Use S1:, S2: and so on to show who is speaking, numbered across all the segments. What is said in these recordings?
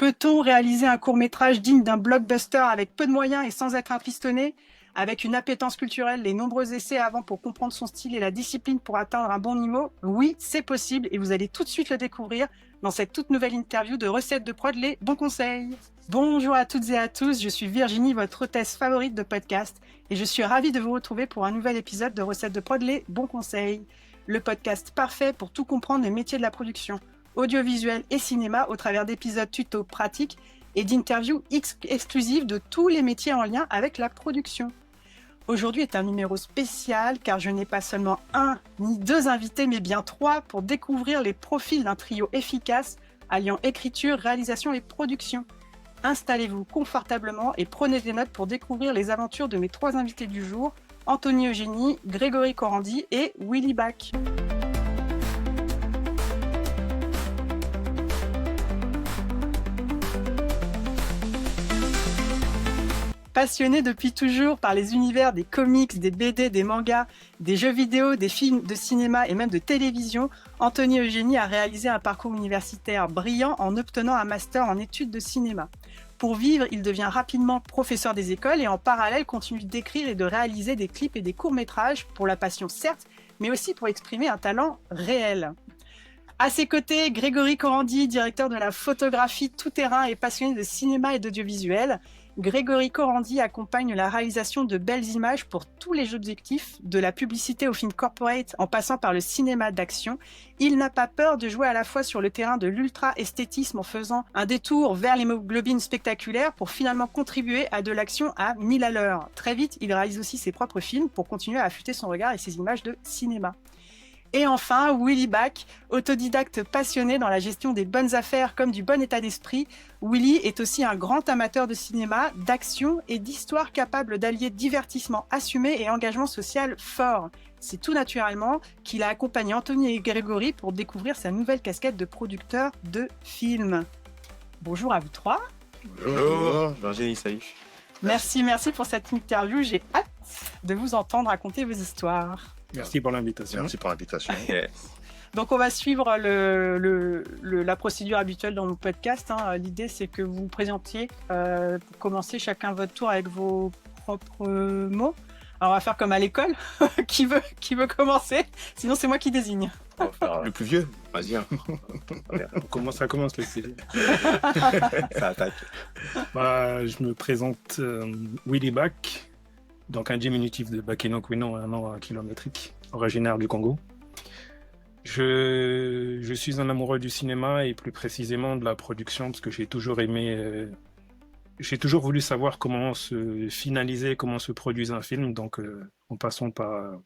S1: Peut-on réaliser un court-métrage digne d'un blockbuster avec peu de moyens et sans être impistonné? Avec une appétence culturelle, les nombreux essais avant pour comprendre son style et la discipline pour atteindre un bon niveau? Oui, c'est possible et vous allez tout de suite le découvrir dans cette toute nouvelle interview de Recettes de Prod, les bons conseils. Bonjour à toutes et à tous, je suis Virginie, votre hôtesse favorite de podcast et je suis ravie de vous retrouver pour un nouvel épisode de Recettes de Prod, les bons conseils. Le podcast parfait pour tout comprendre les métiers de la production audiovisuel et cinéma au travers d'épisodes tuto pratiques et d'interviews exclusives de tous les métiers en lien avec la production. Aujourd'hui est un numéro spécial car je n'ai pas seulement un ni deux invités mais bien trois pour découvrir les profils d'un trio efficace alliant écriture, réalisation et production. Installez-vous confortablement et prenez des notes pour découvrir les aventures de mes trois invités du jour, Anthony Eugénie, Grégory Corandi et Willy Bach. Passionné depuis toujours par les univers des comics, des BD, des mangas, des jeux vidéo, des films de cinéma et même de télévision, Anthony Eugénie a réalisé un parcours universitaire brillant en obtenant un master en études de cinéma. Pour vivre, il devient rapidement professeur des écoles et en parallèle continue d'écrire et de réaliser des clips et des courts-métrages pour la passion certes, mais aussi pour exprimer un talent réel. À ses côtés, Grégory Corandi, directeur de la photographie tout-terrain et passionné de cinéma et d'audiovisuel. Grégory Corandi accompagne la réalisation de belles images pour tous les objectifs, de la publicité au film corporate en passant par le cinéma d'action. Il n'a pas peur de jouer à la fois sur le terrain de l'ultra-esthétisme en faisant un détour vers l'hémoglobine spectaculaire pour finalement contribuer à de l'action à 1000 à l'heure. Très vite, il réalise aussi ses propres films pour continuer à affûter son regard et ses images de cinéma. Et enfin, Willy Bach, autodidacte passionné dans la gestion des bonnes affaires comme du bon état d'esprit. Willy est aussi un grand amateur de cinéma, d'action et d'histoire capable d'allier divertissement assumé et engagement social fort. C'est tout naturellement qu'il a accompagné Anthony et Grégory pour découvrir sa nouvelle casquette de producteur de films. Bonjour à vous trois.
S2: Bonjour, Virginie, salut.
S1: Merci pour cette interview. J'ai hâte de vous entendre raconter vos histoires.
S3: Merci pour l'invitation.
S2: Merci pour l'invitation.
S1: Donc, on va suivre la procédure habituelle dans nos podcasts. L'idée, c'est que vous vous présentiez, pour commencer chacun votre tour avec vos propres mots. Alors, on va faire comme à l'école. qui veut commencer? Sinon, c'est moi qui désigne.
S2: On va faire le plus vieux. Vas-y.
S3: Ça commence le CV.
S2: Ça attaque.
S3: Je me présente Willy Bach, donc un diminutif de Bakeno-Quino, un nom kilométrique, originaire du Congo. Je suis un amoureux du cinéma et plus précisément de la production parce que j'ai toujours voulu savoir comment se finaliser, comment se produise un film, donc en passant par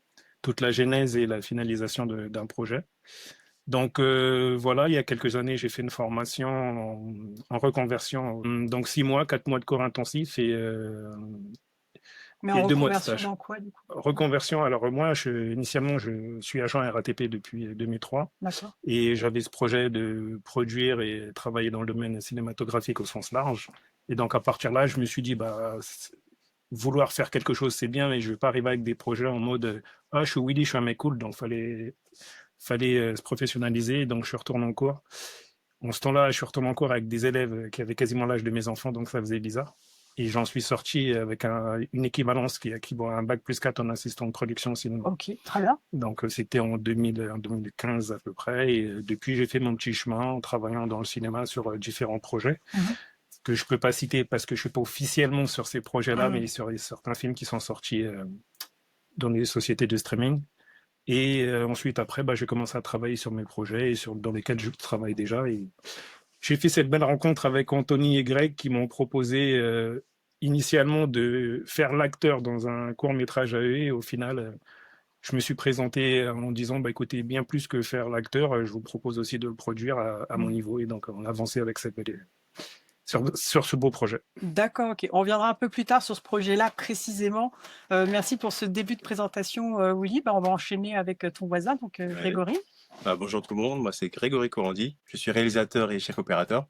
S3: toute la genèse et la finalisation d'un projet. Donc voilà, il y a quelques années, j'ai fait une formation en reconversion, donc 6 mois, 4 mois de cours intensifs et
S1: Mais en
S3: 2 mois de
S1: reconversion
S3: stage.
S1: dans quoi, du coup?
S3: Reconversion, alors moi, initialement, je suis agent RATP depuis 2003
S1: D'accord.
S3: et j'avais ce projet de produire et travailler dans le domaine cinématographique au sens large. Et donc à partir de là, je me suis dit, vouloir faire quelque chose, c'est bien, mais je ne vais pas arriver avec des projets en mode « Ah, je suis Willy, je suis un mec cool », donc fallait se professionnaliser, donc je suis retourné en cours. En ce temps-là, je suis retourné en cours avec des élèves qui avaient quasiment l'âge de mes enfants, donc ça faisait bizarre. Et j'en suis sorti avec une équivalence qui équivaut à un bac+4 en assistant de production cinéma.
S1: Ok, très bien.
S3: Donc c'était en 2015 à peu près. Et depuis, j'ai fait mon petit chemin en travaillant dans le cinéma sur différents projets que je peux pas citer parce que je suis pas officiellement sur ces projets-là, mais sur certains films qui sont sortis dans les sociétés de streaming. Et ensuite, après, j'ai commencé à travailler sur mes projets et dans lesquels je travaille déjà. Et j'ai fait cette belle rencontre avec Anthony et Greg qui m'ont proposé initialement de faire l'acteur dans un court-métrage à eux. Et au final, je me suis présenté en disant, écoutez, bien plus que faire l'acteur, je vous propose aussi de le produire à mon niveau. Et donc, on a avancé avec cette belle... Sur ce beau projet.
S1: D'accord, ok. On reviendra un peu plus tard sur ce projet-là précisément. Merci pour ce début de présentation, Willy. On va enchaîner avec ton voisin, donc Grégory.
S2: Bonjour tout le monde, moi c'est Grégory Corandi. Je suis réalisateur et chef opérateur.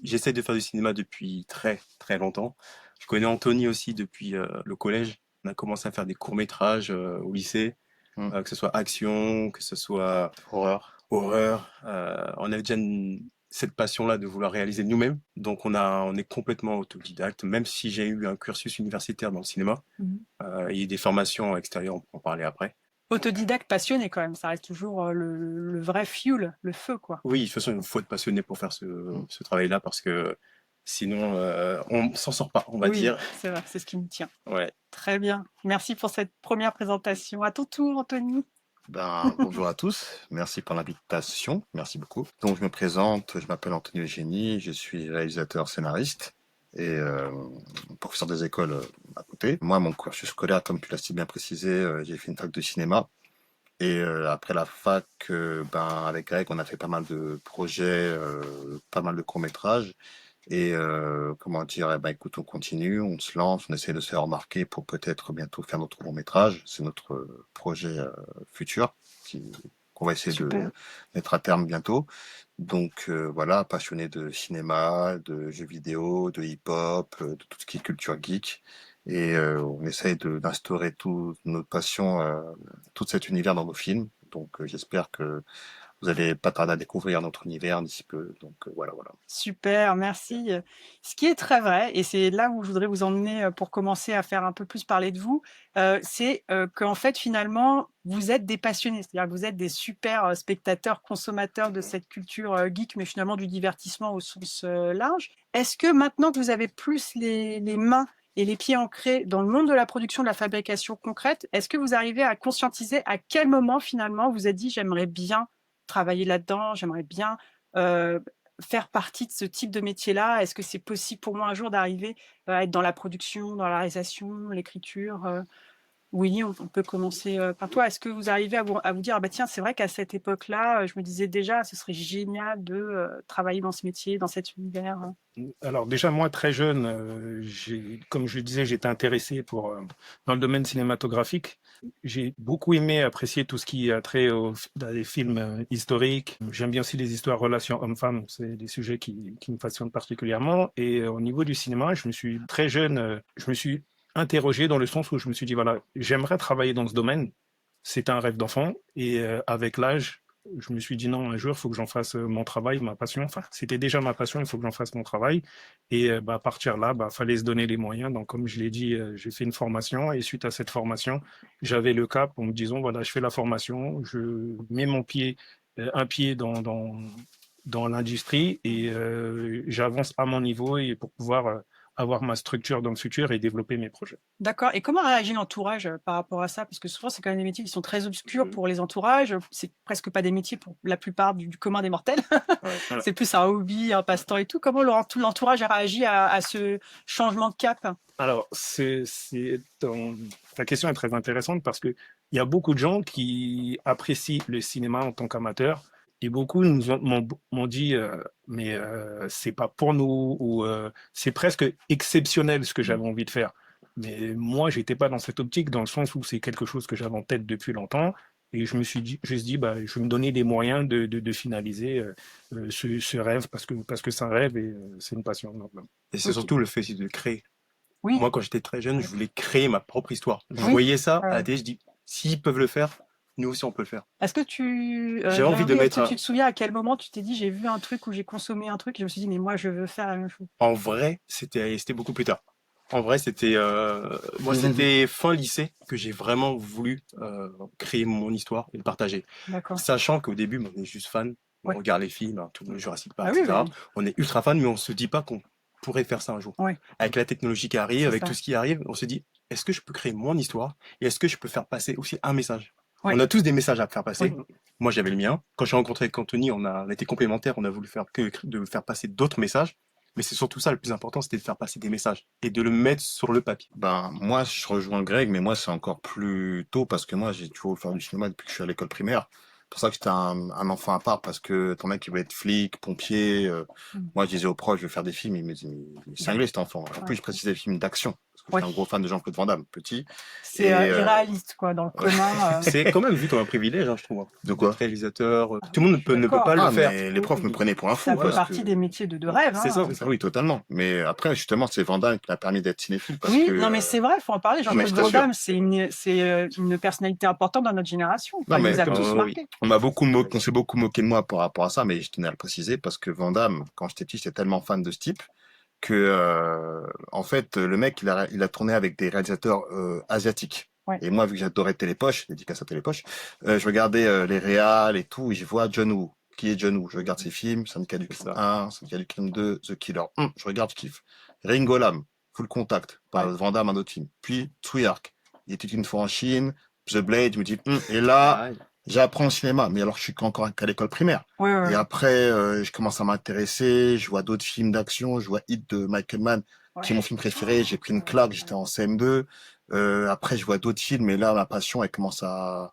S2: J'essaie de faire du cinéma depuis très très longtemps. Je connais Anthony aussi depuis le collège. On a commencé à faire des courts-métrages au lycée, que ce soit action, que ce soit horreur. On avait déjà cette passion-là de vouloir réaliser nous-mêmes. Donc on est complètement autodidacte, même si j'ai eu un cursus universitaire dans le cinéma. Il y a des formations extérieures, on peut en parler après.
S1: Autodidacte passionné quand même, ça reste toujours le vrai fuel, le feu, quoi.
S2: Oui, de toute façon, il faut être passionné pour faire ce travail-là parce que sinon, on s'en sort pas, on va
S1: Oui,
S2: dire.
S1: c'est vrai, c'est ce qui me tient.
S2: Ouais.
S1: Très bien. Merci pour cette première présentation. À ton tour, Anthony.
S4: Bonjour à tous, merci pour l'invitation, merci beaucoup. Donc je me présente, je m'appelle Anthony Eugénie, je suis réalisateur scénariste et professeur des écoles à côté. Moi, mon cursus scolaire, comme tu l'as si bien précisé, j'ai fait une fac de cinéma. Et après la fac, avec Greg, on a fait pas mal de projets, pas mal de courts-métrages. Et comment dire, écoute, on continue, on se lance, on essaie de se faire remarquer pour peut-être bientôt faire notre long-métrage. C'est notre projet futur qu'on va essayer de
S1: Super.
S4: mettre à terme bientôt. Donc voilà, passionné de cinéma, de jeux vidéo, de hip-hop, de tout ce qui est culture geek. Et on essaye d'instaurer toute notre passion, tout cet univers dans nos films. Donc j'espère que vous allez pas tarder à découvrir notre univers d'ici peu. Donc voilà.
S1: Super, merci. Ce qui est très vrai, et c'est là où je voudrais vous emmener pour commencer à faire un peu plus parler de vous, c'est qu'en fait, finalement, vous êtes des passionnés, c'est-à-dire que vous êtes des super spectateurs, consommateurs de cette culture geek, mais finalement du divertissement au sens large. Est-ce que maintenant que vous avez plus les mains et les pieds ancrés dans le monde de la production, de la fabrication concrète, est-ce que vous arrivez à conscientiser à quel moment, finalement, vous vous êtes dit, j'aimerais bien travailler là-dedans, j'aimerais bien faire partie de ce type de métier-là? Est-ce que c'est possible pour moi un jour d'arriver à être dans la production, dans la réalisation, l'écriture? Oui, on peut commencer par toi. Est-ce que vous arrivez à vous dire, ah bah tiens, c'est vrai qu'à cette époque-là, je me disais déjà, ce serait génial de travailler dans ce métier, dans cet univers?
S3: Alors déjà, moi, très jeune, comme je le disais, j'étais intéressé dans le domaine cinématographique. J'ai beaucoup aimé apprécier tout ce qui a trait à des films historiques. J'aime bien aussi les histoires relations hommes-femmes. C'est des sujets qui me passionnent particulièrement. Et au niveau du cinéma, très jeune, je me suis interrogé dans le sens où je me suis dit, voilà, j'aimerais travailler dans ce domaine. C'était un rêve d'enfant. Et avec l'âge, je me suis dit non, un jour, il faut que j'en fasse mon travail, ma passion. Enfin, c'était déjà ma passion, il faut que j'en fasse mon travail. Et à partir de là, fallait se donner les moyens. Donc, comme je l'ai dit, j'ai fait une formation. Et suite à cette formation, j'avais le cap en me disant, voilà, je fais la formation, je mets un pied dans l'industrie et j'avance à mon niveau et pour pouvoir avoir ma structure dans le futur et développer mes projets.
S1: D'accord. Et comment réagit l'entourage par rapport à ça? Parce que souvent, c'est quand même des métiers qui sont très obscurs pour les entourages. C'est presque pas des métiers pour la plupart du commun des mortels.
S3: Voilà.
S1: C'est plus un hobby, un passe-temps et tout. Comment tout l'entourage a réagi à ce changement de cap?
S3: Alors, ta question est très intéressante parce qu'il y a beaucoup de gens qui apprécient le cinéma en tant qu'amateur et beaucoup m'ont dit mais c'est pas pour nous ou c'est presque exceptionnel ce que j'avais envie de faire. Mais moi, j'étais pas dans cette optique dans le sens où c'est quelque chose que j'avais en tête depuis longtemps et je me suis dit, je vais me donner les moyens de finaliser ce rêve parce que c'est un rêve et c'est une passion. Donc,
S2: Et c'est surtout le fait de créer.
S1: Oui.
S2: Moi, quand j'étais très jeune, je voulais créer ma propre histoire. Je
S1: Oui.
S2: voyais ça à
S1: Ouais.
S2: la télé, je dis, s'ils peuvent le faire, nous aussi on peut le faire.
S1: Est-ce que tu
S2: J'ai envie de mettre
S1: tu te souviens à quel moment tu t'es dit, j'ai vu un truc ou j'ai consommé un truc et je me suis dit, mais moi, je veux faire la même chose?
S2: En vrai, c'était beaucoup plus tard. En vrai, c'était moi, c'était fin lycée que j'ai vraiment voulu créer mon histoire et le partager.
S1: D'accord.
S2: Sachant qu'au début, on est juste fan, on
S1: Ouais.
S2: regarde les films, tout le Jurassic Park,
S1: Ah oui,
S2: etc.
S1: oui.
S2: On est ultra fan, mais on se dit pas qu'on pourrait faire ça un jour.
S1: Ouais.
S2: Avec la technologie qui arrive,
S1: C'est
S2: avec
S1: ça.
S2: tout ce qui arrive, on se dit, est-ce que je peux créer mon histoire et est-ce que je peux faire passer aussi un message?
S1: Ouais.
S2: On a tous des messages à faire passer.
S1: Oui.
S2: Moi, j'avais le mien. Quand j'ai rencontré avec Anthony, on a été complémentaires, on a voulu de faire passer d'autres messages. Mais c'est surtout ça le plus important, c'était de faire passer des messages et de le mettre sur le papier.
S4: Moi, je rejoins Greg, mais moi, c'est encore plus tôt parce que moi, j'ai toujours voulu faire du cinéma depuis que je suis à l'école primaire. C'est pour ça que j'étais un enfant à part parce que ton mec, il veut être flic, pompier. Moi, je disais aux profs, je veux faire des films. Il me disait, mais il est cinglé cet enfant. En plus, je précisais des films d'action. Parce que j'étais un gros fan de Jean-Claude Van Damme, petit.
S1: C'est irréaliste, quoi, dans le commun.
S2: C'est quand même vu comme un privilège, hein, je trouve.
S4: De quoi?
S2: D'être réalisateur. Tout le monde ne peut pas le
S4: Ah,
S2: faire.
S4: mais les profs me prenaient pour un fou.
S1: Ça fait
S4: parce
S1: partie
S4: que-
S1: des métiers de rêve.
S2: C'est
S1: hein.
S2: ça.
S4: Oui, totalement. Mais après, justement, c'est Van Damme qui m'a permis d'être cinéphile. Parce
S1: Oui,
S4: que,
S1: non, mais c'est vrai, il faut en parler.
S4: non, mais
S1: Jean-Claude
S4: je
S1: Van
S4: t'assure.
S1: Damme, c'est une personnalité importante dans notre génération.
S4: Non,
S1: Il
S4: mais
S1: nous a
S4: comme-
S1: tous
S2: oui.
S1: marqués.
S4: on s'est beaucoup moqué de moi par rapport à ça, mais je tenais à le préciser parce que Van Damme, quand j'étais petit, j'étais tellement fan de ce type que, en fait, le mec, il a tourné avec des réalisateurs asiatiques.
S1: Ouais.
S4: Et moi, vu que j'adorais Télépoche, dédicace à Télépoche, je regardais les réals et tout, et je vois John Woo. Qui est John Woo? Je regarde ses films, Syndicat du
S2: C'est
S4: Crime
S2: ça.
S4: 1, Syndicat du Crime 2, The Killer. Je regarde, je kiffe. Ringo Lam, Full Contact, par
S1: Ouais.
S4: Van Damme, un autre film. Puis Tsuyark, il était une fois en Chine, The Blade, je me dis, et là,
S2: Ah,
S4: j'apprends le cinéma, mais alors je suis encore qu'à l'école primaire.
S1: Ouais, ouais.
S4: Et après, je commence à m'intéresser, je vois d'autres films d'action, je vois Hit de Michael Mann, qui est mon film préféré, j'ai pris une claque, j'étais en CM2. Après, je vois d'autres films, et là, ma passion, elle commence à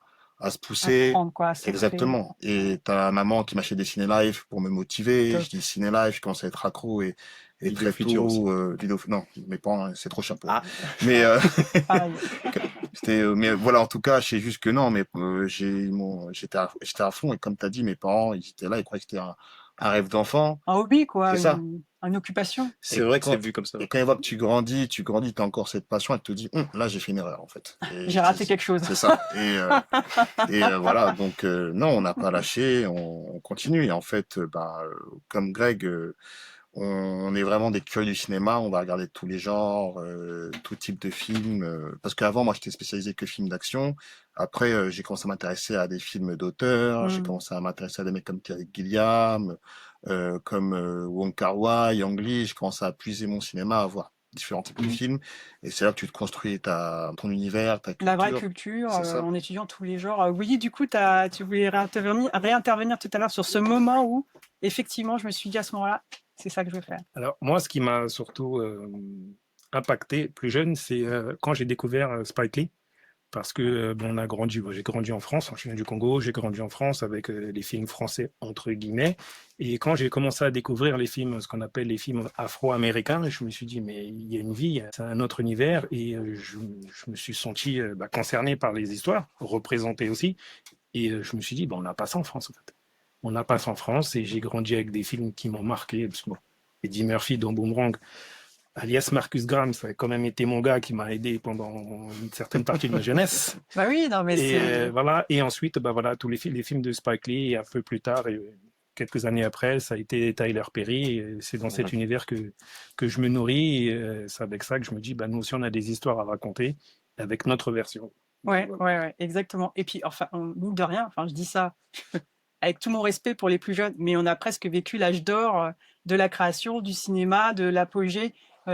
S4: se pousser.
S1: Apprendre, quoi, à s'ancrer.
S4: Exactement. Et t'as maman qui m'achète des ciné-live pour me motiver.
S1: Top.
S4: Je dis ciné-live, je commence à être accro et
S2: Vidéo
S4: très
S2: Future aussi.
S4: tôt, non, mes parents, c'est trop chapeau.
S2: Ah.
S4: Mais,
S1: Pareil.
S4: mais voilà, en tout cas, je sais juste que non, mais j'étais à fond et comme tu as dit, mes parents, ils étaient là, ils croyaient que c'était un rêve d'enfant.
S1: Un hobby, quoi.
S4: C'est ça.
S1: Une occupation.
S2: C'est vrai que c'est
S4: quand-
S2: vu comme ça.
S4: Et quand ils voient que tu grandis, t'as encore cette passion, elle te dit, là, j'ai fait une erreur, en fait. Et
S1: J'ai raté quelque chose.
S4: c'est ça. Et voilà, donc non, on n'a pas lâché, on continue. Et en fait, comme Greg, on est vraiment des curieux du cinéma, on va regarder tous les genres, tout type de films. Parce qu'avant, moi, j'étais spécialisé que films d'action. Après, j'ai commencé à m'intéresser à des films d'auteurs, j'ai commencé à m'intéresser à des mecs comme Terry Gilliam, comme Wong Kar-wai, Ang Lee. J'ai commencé à puiser mon cinéma, à voir différents types de films. Et c'est là que tu te construis ton univers, ta culture.
S1: La vraie culture,
S4: c'est ça.
S1: en étudiant tous les genres. Oui, du coup, tu voulais réintervenir tout à l'heure sur ce moment où, effectivement, je me suis dit à ce moment-là, c'est ça que je veux faire.
S3: Alors, moi, ce qui m'a surtout impacté plus jeune, c'est quand j'ai découvert Spike Lee. Parce que on a grandi, j'ai grandi en France, je viens du Congo, j'ai grandi en France avec les films français entre guillemets. Et quand j'ai commencé à découvrir les films, ce qu'on appelle les films afro-américains, je me suis dit mais il y a une vie, c'est un autre univers. Et je me suis senti concerné par les histoires, représenté aussi. Et je me suis dit on n'a pas ça en France en fait. On n'a pas ça en France et j'ai grandi avec des films qui m'ont marqué. Parce que, Eddie Murphy dans Boomerang, alias Marcus Graham, ça a quand même été mon gars qui m'a aidé pendant une certaine partie de ma jeunesse.
S1: Bah oui, non, mais
S3: Et voilà. Et ensuite, tous les films de Spike Lee, et un peu plus tard, et quelques années après, ça a été Tyler Perry. Et c'est dans cet univers que je me nourris. Et c'est avec ça que je me dis, nous aussi, on a des histoires à raconter avec notre version.
S1: Ouais, exactement. Et puis, enfin, mine de rien, je dis ça avec tout mon respect pour les plus jeunes, mais on a presque vécu l'âge d'or de la création, du cinéma, de l'apogée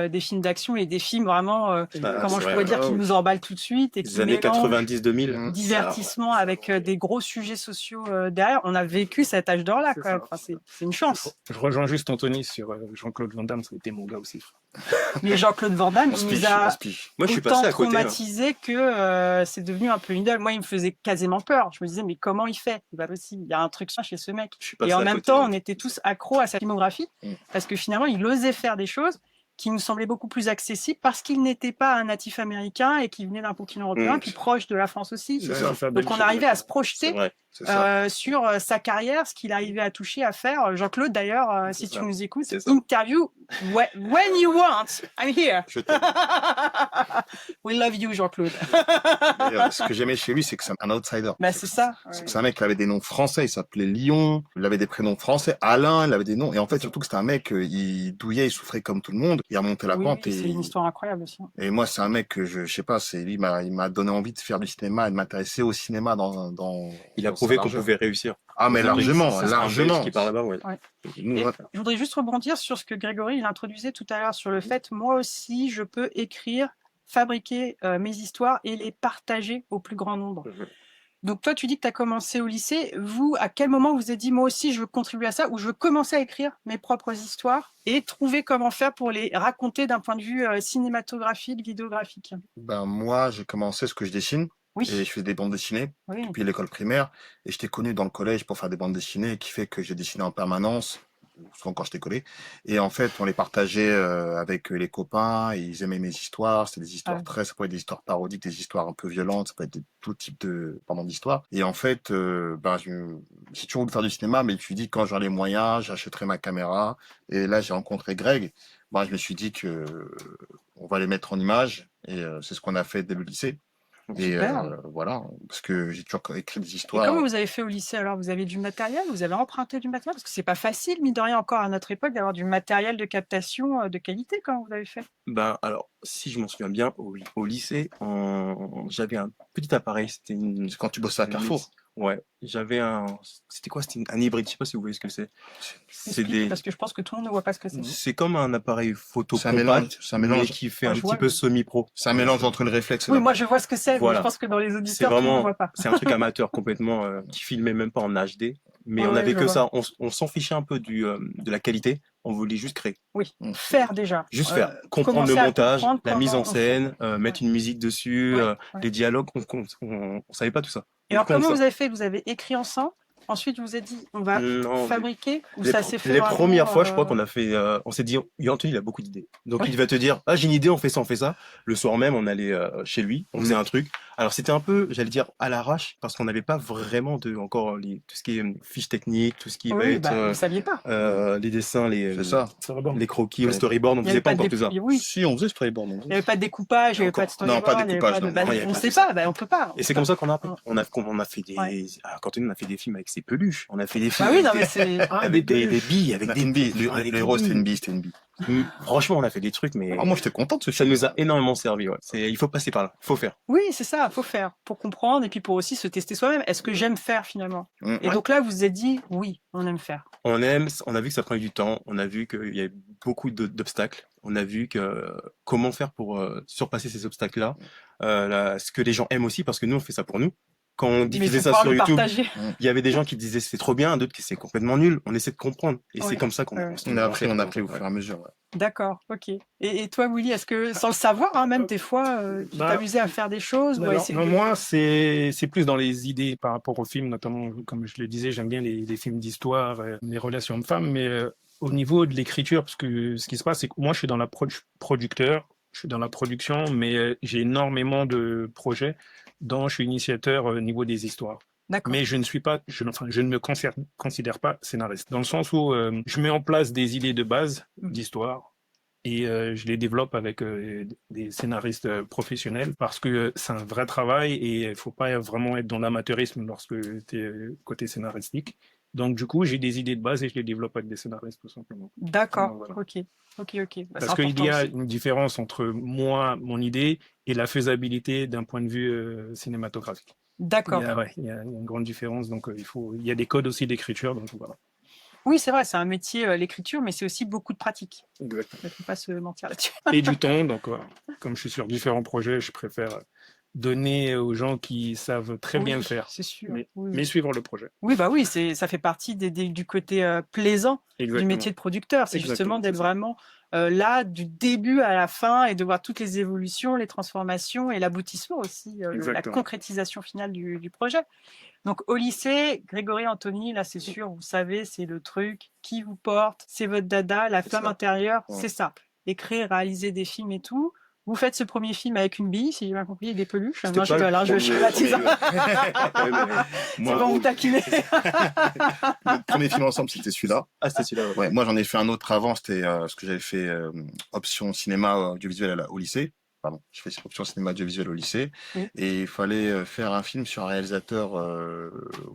S1: des films d'action et des films vraiment, comment je pourrais dire, qui nous emballent tout de suite et qui
S2: Les années
S1: mélangent
S2: 90-2000.
S1: divertissement avec des gros sujets sociaux derrière. On a vécu cet âge d'or-là,
S3: C'est
S1: quoi.
S3: ça.
S1: Enfin, c'est une chance.
S3: Je rejoins juste Anthony sur Jean-Claude Van Damme, ça a été mon gars aussi.
S1: Mais Jean-Claude Van Damme, il nous a
S2: Moi, je suis
S1: autant
S2: passé à côté.
S1: traumatisé que c'est devenu un peu une idole. Moi, il me faisait quasiment peur. Je me disais, mais comment il fait? C'est pas possible. Il y a un truc chez ce mec.
S2: Je suis passé
S1: Et en
S2: à
S1: même
S2: côté.
S1: temps, on était tous accros à sa filmographie parce que finalement, il osait faire des choses qui nous semblaient beaucoup plus accessibles parce qu'il n'était pas un natif américain et qu'il venait d'un continent européen, puis proche de la France aussi.
S4: C'est ça.
S1: Donc, on arrivait à se
S2: C'est
S1: projeter
S2: vrai.
S4: C'est ça.
S1: sur sa carrière, ce qu'il arrivait à toucher, à faire. Jean-Claude, d'ailleurs, si
S2: ça.
S1: tu nous écoutes,
S2: C'est ça.
S1: interview when you want, I'm here.
S4: Je t'aime.
S1: We love you, Jean-Claude.
S4: Et, ce que j'aimais chez lui, c'est que c'est un outsider.
S1: Bah, c'est ça.
S4: C'est un mec qui avait des noms français, il s'appelait Lyon, il avait des prénoms français, Alain, il avait des noms, et en fait, surtout que c'était un mec, il douillait, il souffrait comme tout le monde, il remontait la
S1: Oui,
S4: pente,
S1: c'est une histoire incroyable aussi.
S4: et moi, c'est un mec que je sais pas, il m'a donné envie de faire du cinéma et de m'intéresser au cinéma
S2: Il a
S4: dans
S2: prouvé
S4: sa
S2: qu'on
S4: largeur.
S2: pouvait réussir.
S4: Ah, mais largement,
S2: C'est un
S4: largement.
S2: Belge qui parle là-bas, ouais.
S4: Nous,
S1: Et
S4: ouais.
S1: je voudrais juste rebondir sur ce que Grégory il introduisait tout à l'heure sur le fait, moi aussi, je peux écrire, fabriquer mes histoires et les partager au plus grand nombre. Donc toi, tu dis que tu as commencé au lycée. Vous, à quel moment vous vous êtes dit, moi aussi, je veux contribuer à ça, ou je veux commencer à écrire mes propres histoires et trouver comment faire pour les raconter d'un point de vue cinématographique, vidéographique?
S4: Moi, j'ai commencé ce que je dessine,
S1: Oui,
S4: et je fais des bandes dessinées
S1: oui.
S4: depuis l'école primaire, et j'étais connu dans le collège pour faire des bandes dessinées, qui fait que j'ai dessiné en permanence. souvent quand j'étais collé. Et en fait, on les partageait avec les copains. Et ils aimaient mes histoires. C'était des histoires ça peut être des histoires parodiques, des histoires un peu violentes, ça peut être tout type d'histoires. Et en fait, j'ai toujours voulu faire du cinéma, mais je me suis dit quand j'aurai les moyens, j'achèterai ma caméra. Et là, j'ai rencontré Greg. Je me suis dit que on va les mettre en image. Et c'est ce qu'on a fait dès le lycée. Et voilà, parce que j'ai toujours écrit des
S1: Et
S4: histoires.
S1: comment vous avez fait au lycée alors? Vous avez du matériel? Vous avez emprunté du matériel? Parce que c'est pas facile, mine de rien, encore à notre époque, d'avoir du matériel de captation de qualité. Comment vous avez fait?
S2: Alors, si je m'en souviens bien, au lycée, j'avais un petit appareil. C'était
S4: C'est quand tu bossais à Carrefour.
S2: Ouais, j'avais c'était quoi? C'était un hybride, je sais pas si vous voyez ce que c'est. C'est
S1: Explique, parce que je pense que tout le monde ne voit pas ce que c'est.
S2: C'est comme un appareil photo
S4: C'est un mélange,
S2: mais qui fait un
S1: je
S2: petit
S1: vois
S2: peu semi-pro.
S4: c'est un mélange entre le réflexe et
S1: Oui,
S4: la-
S1: moi je vois ce que c'est, mais
S2: Voilà.
S1: je pense que dans les
S2: C'est
S1: auditeurs, tout le monde ne
S2: vraiment,
S1: voit pas.
S2: c'est un truc amateur complètement, qui filmait même pas en HD, mais
S1: Ouais,
S2: on
S1: ouais,
S2: avait
S1: je
S2: que
S1: vois.
S2: ça. On s'en fichait un peu de la qualité. On voulait juste créer.
S1: Oui,
S4: Mm.
S1: faire déjà.
S2: Juste faire, comprendre
S1: Commencer
S2: le
S1: à
S2: montage,
S1: comprendre
S2: la mise
S1: comment
S2: en
S1: on fait.
S2: scène, mettre une musique dessus,
S1: Ouais, ouais.
S2: les dialogues, on savait pas tout ça.
S1: Et alors, comment vous avez fait? Vous avez écrit ensemble, ensuite vous vous êtes dit, on va
S2: Non,
S1: fabriquer, ou
S2: les,
S1: ça s'est fait
S2: les
S1: vraiment,
S2: premières fois, je crois qu'on a fait, on s'est dit, Anthony, il a beaucoup d'idées. Donc,
S1: Ouais.
S2: il va te dire, ah, j'ai une idée, on fait ça, on fait ça. Le soir même, on allait chez lui, on faisait un truc. Alors, c'était un peu, j'allais dire, à l'arrache, parce qu'on n'avait pas vraiment encore tout ce qui est fiches techniques, tout ce qui va
S1: Oui,
S2: être,
S1: vous ne saviez pas.
S2: les dessins,
S4: C'est ça.
S2: les croquis,
S4: Ouais.
S2: le storyboard, on
S1: Il n'y
S2: faisait
S1: avait
S2: pas
S1: pas de
S2: encore tout ça.
S1: oui.
S4: Si, on faisait storyboard.
S1: Il n'y avait pas de découpage, il n'y avait pas de
S4: Non, pas
S1: storyboard, il y avait
S4: découpage,
S1: pas de
S4: non.
S1: base.
S2: Non, il y avait
S1: On
S2: pas
S1: ne sait
S2: tout ça.
S1: pas, on peut pas.
S2: Et c'est comme ça qu'on a appris.
S1: Ouais.
S2: On a fait des,
S1: Ouais.
S2: quand on a fait des films avec ses peluches. On a fait des films
S1: Bah oui, non,
S2: avec
S1: mais c'est.
S2: avec des billes, avec
S4: Une bille.
S2: avec
S4: Le
S2: des
S4: héros, c'était
S2: billes.
S4: une bille, c'était une bille.
S2: Franchement, on a fait des trucs, mais
S4: Moi, j'étais content de ce
S2: ça
S4: film.
S2: nous a énormément servi. Ouais. Il faut passer par là, il faut faire.
S1: Oui, c'est ça, faut faire pour comprendre et puis pour aussi se tester soi-même. Est-ce que j'aime faire finalement? Et
S4: Ouais.
S1: donc là, vous vous êtes dit, oui, on aime faire.
S2: On a vu que ça prenait du temps, on a vu qu'il y avait beaucoup d'obstacles, on a vu que comment faire pour surpasser ces obstacles-là, ce que les gens aiment aussi, parce que nous, on fait ça pour nous. Quand on
S1: Mais il
S2: diffusait
S1: faut
S2: ça
S1: pouvoir
S2: sur
S1: le
S2: YouTube,
S1: partager.
S2: il y avait des gens qui disaient c'est trop bien, d'autres qui c'est complètement nul. On essaie de comprendre. Et
S1: Ouais.
S2: c'est comme ça qu'on
S1: Ouais.
S2: construit.
S4: On a appris au fur et à mesure. Ouais.
S1: D'accord, ok. Et toi, Willy, est-ce que, sans le savoir, hein, même des fois, tu
S3: Bah,
S1: t'amusais à faire des choses ou à
S3: Alors,
S1: essayer
S3: non,
S1: de-
S3: moi, c'est plus dans les idées par rapport aux films, notamment, comme je le disais, j'aime bien les films d'histoire, les relations hommes-femmes, mais au niveau de l'écriture, parce que ce qui se passe, c'est que moi, je suis dans la producteur, je suis dans la production, mais j'ai énormément de projets dont je suis initiateur au niveau des histoires.
S1: D'accord.
S3: Mais je ne suis pas, je ne me considère pas scénariste, dans le sens où je mets en place des idées de base d'histoire et je les développe avec des scénaristes professionnels parce que c'est un vrai travail et il faut pas vraiment être dans l'amateurisme lorsque tu es côté scénaristique. Donc du coup, j'ai des idées de base et je les développe avec des scénaristes tout simplement.
S1: D'accord,
S3: Voilà.
S1: ok. Bah,
S3: Parce
S1: c'est
S3: qu'il
S1: important
S3: y a
S1: aussi.
S3: une différence entre moi, mon idée et la faisabilité d'un point de vue cinématographique.
S1: D'accord.
S3: Il y a une grande différence, donc il y a des codes aussi d'écriture, donc voilà.
S1: Oui, c'est vrai, c'est un métier, l'écriture, mais c'est aussi beaucoup de pratique.
S3: Exactement.
S1: Il ne faut pas se mentir là-dessus.
S3: Et du temps, donc comme je suis sur différents projets, je préfère donner aux gens qui savent très bien le faire,
S1: C'est sûr.
S3: mais,
S1: Oui,
S3: mais suivre le projet.
S1: oui, bah oui, ça fait partie du côté plaisant du
S3: Exactement.
S1: métier de producteur. C'est
S3: Exactement,
S1: justement d'être
S3: c'est ça.
S1: vraiment là du début à la fin et de voir toutes les évolutions, les transformations et l'aboutissement aussi, la
S3: Exactement.
S1: concrétisation finale du projet. Donc au lycée, Grégory Anthony, là c'est sûr, vous savez, c'est le truc qui vous porte, c'est votre dada, la flamme
S4: ça.
S1: intérieure,
S4: Ouais.
S1: c'est ça. Écrire, réaliser des films et tout. Vous faites ce premier film avec une bille, si j'ai bien compris, et des peluches.
S2: C'était
S1: Non, je
S2: pas le
S1: rigole, hein, je
S2: premier-
S1: schématise. C'est
S2: Moi,
S1: bon, vous taquiner.
S4: Le premier film ensemble, c'était celui-là.
S2: ah, c'était celui-là. Ouais.
S4: Ouais, moi, j'en ai fait un autre avant. C'était ce que j'avais fait option cinéma audiovisuel au lycée. Pardon, je fais option cinéma audiovisuel au lycée.
S1: Oui.
S4: Et il fallait faire un film sur un réalisateur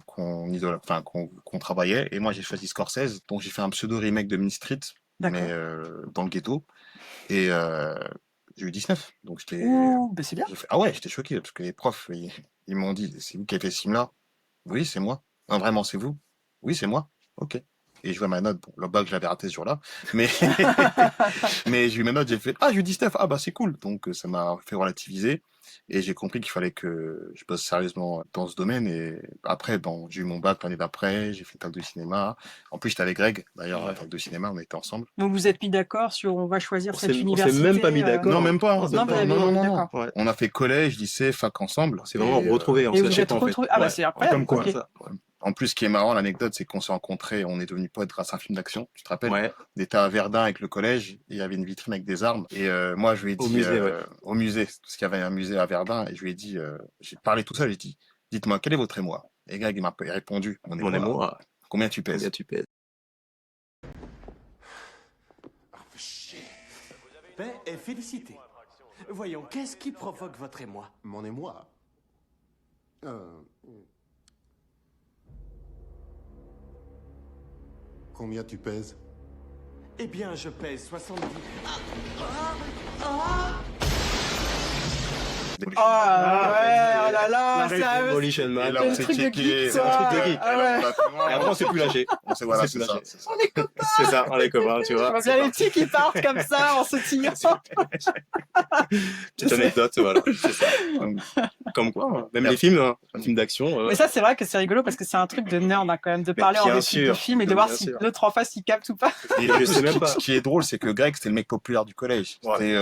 S4: qu'on travaillait. Et moi, j'ai choisi Scorsese. Donc, j'ai fait un pseudo remake de Mean Street,
S1: D'accord.
S4: mais dans le ghetto. Et j'ai eu 19. Donc, j'étais.
S1: Ouh, bah c'est bien.
S4: Ah ouais, j'étais choqué parce que les profs, ils m'ont dit, c'est vous qui avez fait ce film-là? Oui, c'est moi. Non, vraiment, c'est vous? Oui, c'est moi. Ok. Et je vois ma note. Bon, le bac, je l'avais raté ce jour-là. Mais, mais j'ai eu ma note, j'ai fait, ah, j'ai eu 19. Ah, bah, c'est cool. Donc, ça m'a fait relativiser. Et j'ai compris qu'il fallait que je bosse sérieusement dans ce domaine. Et après, bon, j'ai eu mon bac l'année d'après, j'ai fait une fac de cinéma. En plus, j'étais avec Greg, d'ailleurs, à la fac de cinéma, on était ensemble.
S1: Donc vous êtes mis d'accord sur on va choisir cette
S2: On s'est
S1: université.
S2: même pas mis d'accord.
S4: Non, même pas.
S2: Oh,
S1: Non, vous avez
S4: non,
S1: mis
S4: non.
S1: d'accord.
S2: Ouais.
S4: On a fait collège, lycée, fac ensemble.
S2: C'est vraiment
S4: Et,
S2: retrouvé. On
S1: Et
S2: s'est
S1: vous
S2: lâché
S1: êtes
S2: pas, en fait.
S1: retrouvés. Ah bah
S2: Ouais.
S1: c'est incroyable.
S3: Comme quoi.
S1: ok.
S2: Ça.
S4: En plus, ce qui est marrant, l'anecdote, c'est qu'on s'est rencontrés, on est devenus potes grâce à un film d'action. Tu te rappelles?
S2: Ouais,
S4: On était à Verdun avec le collège, et il y avait une vitrine avec des armes. Et moi, je lui ai
S2: au
S4: dit,
S2: musée, ouais.
S4: au musée, parce qu'il y avait un musée à Verdun, et je lui ai dit, j'ai parlé tout seul, j'ai dit, dites-moi, quel est votre émoi? Et Greg, il m'a répondu, mon
S2: Mon
S4: émoi,
S2: amour,
S4: combien tu
S2: combien
S4: pèses?
S2: tu pèses?
S5: Paix et félicité. Voyons, qu'est-ce qui provoque votre émoi?
S6: Mon émoi. Combien tu pèses?
S5: Eh bien, je pèse 70.
S1: Oh, ouais, oh là là,
S3: La
S1: ça
S2: Demolition
S4: Et
S2: Man.
S4: là,
S1: c'est
S4: on
S1: le
S4: s'est
S1: truc de
S4: checké,
S1: geek,
S2: c'est un truc de
S1: ça.
S2: geek.
S1: Ah ouais.
S2: Et après, on s'est plus lâché.
S4: On s'est, voilà,
S2: C'est
S4: c'est
S2: plus
S4: ça,
S2: lâché.
S4: c'est ça.
S2: C'est ça, on est copains, tu
S1: Je
S2: vois.
S1: vois bien les petits qui partent comme ça en sautillant.
S2: Petite anecdote, voilà. C'est ça. Comme quoi, hein. Même les films, hein, un film d'action.
S1: Mais ça, c'est vrai que c'est rigolo parce que c'est un truc de nerd, hein, quand même, de
S2: Mais
S1: parler en
S2: bien
S1: réplique de
S2: sûr,
S1: film et de
S2: mais
S1: voir
S2: bien
S1: si
S2: sûr.
S1: l'autre en face il capte ou pas.
S4: Et
S2: Je sais même pas.
S4: ce qui est drôle, c'est que Greg, c'était le mec populaire du collège.
S2: Ouais.
S4: C'était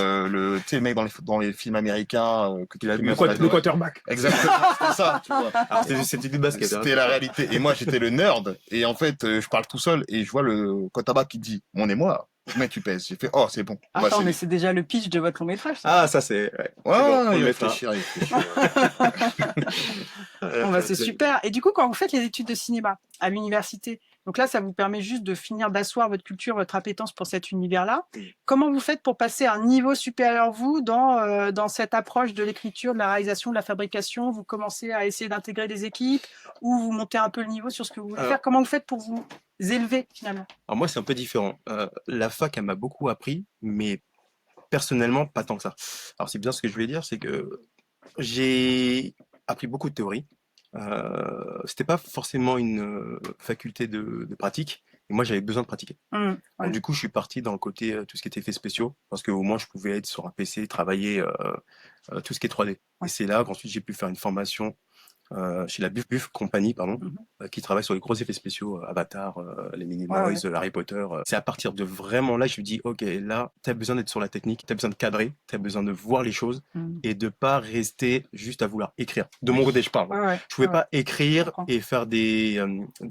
S4: tu sais, le mec dans les films américains que tu as vu.
S3: Le quarterback.
S4: Exactement, c'était ça, tu vois.
S2: Alors, c'était du basket. hein.
S4: C'était la réalité. Et moi, j'étais le nerd. Et en fait, je parle tout seul et je vois le quarterback qui dit, mon émoi, combien tu pèses? J'ai fait, oh, c'est bon. Moi,
S1: Attends,
S4: c'est
S1: mais
S4: lui.
S1: c'est déjà le pitch de votre long métrage. Ça.
S2: Ah, ça, c'est. Ouais,
S4: Ouais,
S2: c'est bon, on
S4: il
S2: le mettra.
S4: réfléchit, il réfléchit.
S1: Bon, bah, c'est super. Et du coup, quand vous faites les études de cinéma à l'université, donc là, ça vous permet juste de finir d'asseoir votre culture, votre appétence pour cet univers-là. Comment vous faites pour passer à un niveau supérieur, vous, dans cette approche de l'écriture, de la réalisation, de la fabrication? Vous commencez à essayer d'intégrer des équipes ou vous montez un peu le niveau sur ce que vous voulez
S2: Alors-
S1: faire? Comment vous faites pour vous élever, finalement?
S2: Alors, moi, c'est un peu différent. La fac, elle m'a beaucoup appris, mais personnellement, pas tant que ça. Alors, c'est bien ce que je voulais dire, c'est que j'ai appris beaucoup de théorie. C'était pas forcément une faculté de pratique. Et moi, j'avais besoin de pratiquer.
S1: Ouais.
S2: Donc, du coup, je suis parti dans le côté tout ce qui était effets spéciaux, parce qu'au moins, je pouvais être sur un PC, travailler tout ce qui est 3D.
S1: Ouais.
S2: Et c'est là qu'ensuite, j'ai pu faire une formation chez la Buff Buff Company, pardon, qui travaille sur les gros effets spéciaux, Avatar, les Minimoys, Harry Potter. C'est à partir de vraiment là, je me dis, ok, là, tu as besoin d'être sur la technique, tu as besoin de cadrer, tu as besoin de voir les choses et de pas rester juste à vouloir écrire. De mon côté, je parle.
S1: Ouais, ouais.
S2: Je pouvais
S1: Ouais.
S2: pas écrire
S1: comprends.
S2: et faire des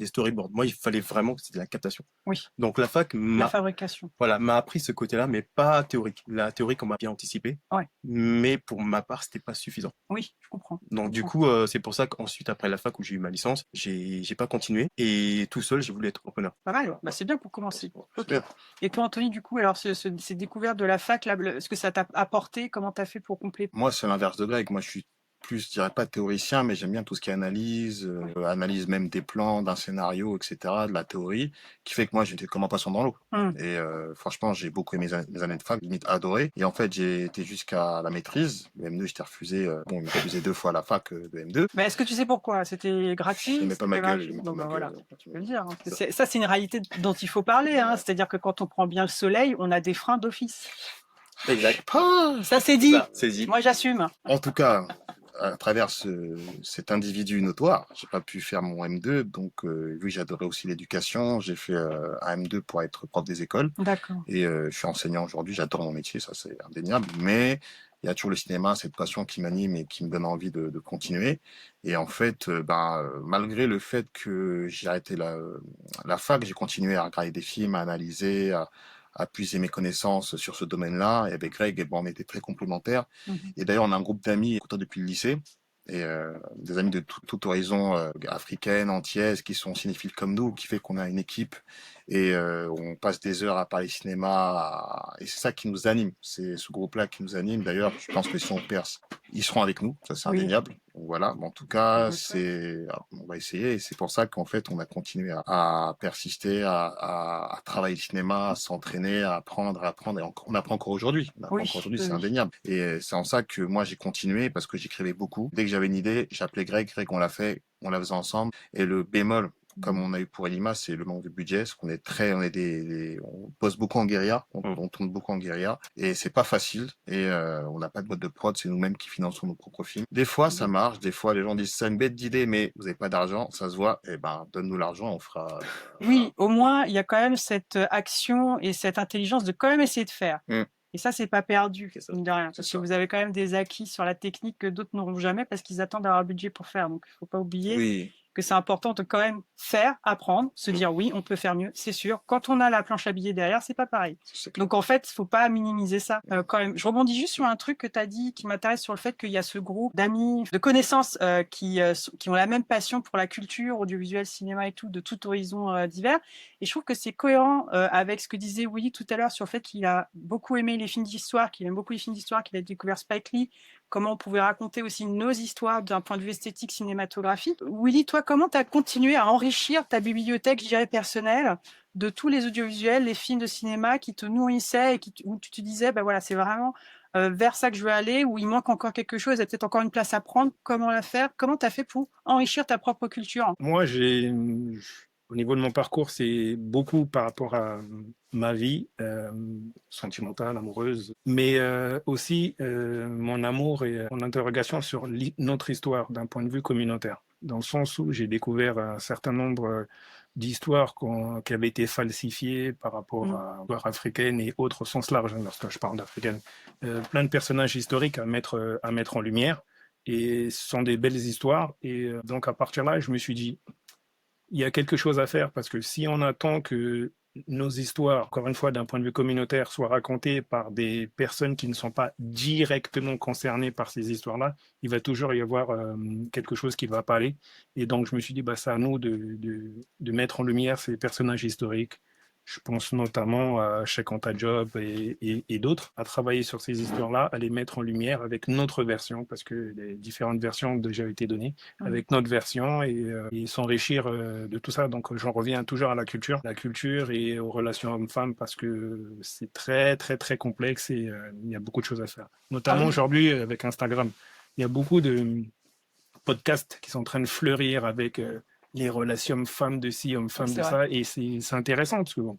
S2: storyboards. Moi, il fallait vraiment que c'était de la captation.
S1: Oui.
S2: Donc la fac
S1: La
S2: m'a
S1: fabrication.
S2: m'a appris ce côté-là, mais pas théorique. La théorique, on m'a bien anticipé,
S1: Ouais.
S2: mais pour ma part, c'était pas suffisant.
S1: Oui, je comprends.
S2: Donc du coup, c'est pour ça qu'ensuite, après la fac où j'ai eu ma licence, j'ai pas continué et tout seul, j'ai voulu être entrepreneur.
S1: Pas mal. Bah, c'est bien pour commencer. Ok.
S4: Super.
S1: Et toi, Anthony, du coup, alors ces découvertes de la fac, là, ce que ça t'a apporté, comment t'as fait pour compléter?
S4: Moi, c'est l'inverse de Greg. Moi, je suis plus, je dirais pas théoricien, mais j'aime bien tout ce qui est analyse, analyse même des plans, d'un scénario, etc., de la théorie, qui fait que moi, j'étais comme un poisson dans l'eau. Et franchement, j'ai beaucoup aimé mes années de fac, limite adoré. Et en fait, j'ai été jusqu'à la maîtrise. Le M2, j'étais refusé, bon, il m'a refusé 2 fois à la fac de M2.
S1: Mais est-ce que tu sais pourquoi? C'était gratuit?
S4: Je mets pas ma
S1: C'était
S4: gueule,
S1: gratuit
S4: je mets pas
S1: Bon,
S4: ma
S1: bah, voilà.
S4: gueule.
S1: Je peux le dire. Hein. Ça, c'est une réalité dont il faut parler. Hein. C'est-à-dire que quand on prend bien le soleil, on a des freins d'office.
S2: Exact.
S1: Ça, c'est dit.
S2: C'est dit.
S1: Moi, j'assume.
S4: En tout cas, à travers cet individu notoire, j'ai pas pu faire mon M2, donc vu que j'adorais aussi l'éducation, j'ai fait un M2 pour être prof des écoles.
S1: D'accord.
S4: Et je suis enseignant aujourd'hui, j'adore mon métier, ça c'est indéniable, mais il y a toujours le cinéma, cette passion qui m'anime et qui me donne envie de continuer. Et en fait, malgré le fait que j'ai arrêté la fac, j'ai continué à regarder des films, à analyser, à puiser mes connaissances sur ce domaine-là. Et avec Greg, et bon, on était très complémentaires. Et d'ailleurs, on a un groupe d'amis écoutant depuis le lycée, et des amis de tout horizon africaine, antillaise, qui sont cinéphiles comme nous, qui fait qu'on a une équipe et on passe des heures à parler cinéma, et c'est ça qui nous anime. C'est ce groupe-là qui nous anime. D'ailleurs, je pense que si on perce, ils seront avec nous, ça c'est
S1: Oui.
S4: indéniable. Donc, voilà, mais en tout cas,
S1: D'accord.
S4: on va essayer, et c'est pour ça qu'en fait, on a continué à persister, à travailler le cinéma, à s'entraîner, à apprendre, et on apprend encore aujourd'hui. On apprend
S1: Oui,
S4: encore aujourd'hui,
S1: oui,
S4: c'est
S1: oui.
S4: indéniable. Et c'est en ça que moi, j'ai continué, parce que j'écrivais beaucoup. Dès que j'avais une idée, j'appelais Greg, on l'a fait, on la faisait ensemble. Et le bémol, comme on a eu pour Elima, c'est le manque de budget, parce qu'on est on bosse beaucoup en guérilla, on tourne beaucoup en guérilla, et c'est pas facile, et on n'a pas de boîte de prod, c'est nous-mêmes qui finançons nos propres films. Des fois, ça marche, des fois, les gens disent, c'est une bête d'idée, mais vous n'avez pas d'argent, ça se voit, et ben, donne-nous l'argent, on fera.
S1: Oui, au moins, il y a quand même cette action et cette intelligence de quand même essayer de faire. Et ça, c'est pas perdu,
S2: C'est ça.
S1: mine de rien, parce que vous avez quand même des acquis sur la technique que d'autres n'auront jamais parce qu'ils attendent d'avoir le budget pour faire. Donc, il faut pas oublier.
S4: Oui.
S1: que c'est important de quand même faire, apprendre, se dire oui, on peut faire mieux, c'est sûr. Quand on a la planche à billets derrière, c'est pas pareil. Donc en fait, faut pas minimiser ça quand même. Je rebondis juste sur un truc que tu as dit qui m'intéresse sur le fait qu'il y a ce groupe d'amis, de connaissances qui ont la même passion pour la culture, audiovisuel, cinéma et tout, de tout horizon divers. Et je trouve que c'est cohérent avec ce que disait Willy tout à l'heure sur le fait qu'il a beaucoup aimé les films d'histoire, qu'il aime beaucoup les films d'histoire, qu'il a découvert Spike Lee, comment on pouvait raconter aussi nos histoires d'un point de vue esthétique, cinématographique. Willy, toi, comment tu as continué à enrichir ta bibliothèque, je dirais, personnelle de tous les audiovisuels, les films de cinéma qui te nourrissaient et où tu te disais, ben voilà, c'est vraiment vers ça que je veux aller, où il manque encore quelque chose, il y a peut-être encore une place à prendre, comment la faire? Comment tu as fait pour enrichir ta propre culture?
S3: Moi, au niveau de mon parcours, c'est beaucoup par rapport à ma vie sentimentale, amoureuse, mais aussi mon amour et mon interrogation sur notre histoire d'un point de vue communautaire. Dans le sens où j'ai découvert un certain nombre d'histoires qui avaient été falsifiées par rapport à l'histoire africaine et autres au sens large, lorsque je parle d'africaine. Plein de personnages historiques à mettre en lumière. Et ce sont des belles histoires. Et donc, à partir de là, je me suis dit, il y a quelque chose à faire parce que si on attend que nos histoires, encore une fois, d'un point de vue communautaire, soient racontées par des personnes qui ne sont pas directement concernées par ces histoires-là, il va toujours y avoir quelque chose qui ne va pas aller. Et donc, je me suis dit, bah, c'est à nous de mettre en lumière ces personnages historiques. Je pense notamment à Cheikh Anta Diop et d'autres, à travailler sur ces histoires-là, à les mettre en lumière avec notre version, parce que les différentes versions ont déjà été données, avec notre version et s'enrichir de tout ça. Donc j'en reviens toujours à la culture et aux relations hommes-femmes, parce que c'est très, très, très complexe et il y a beaucoup de choses à faire. Notamment aujourd'hui avec Instagram. Il y a beaucoup de podcasts qui sont en train de fleurir avec les relations hommes-femmes de ci, hommes-femmes de ça, et c'est intéressant parce que bon,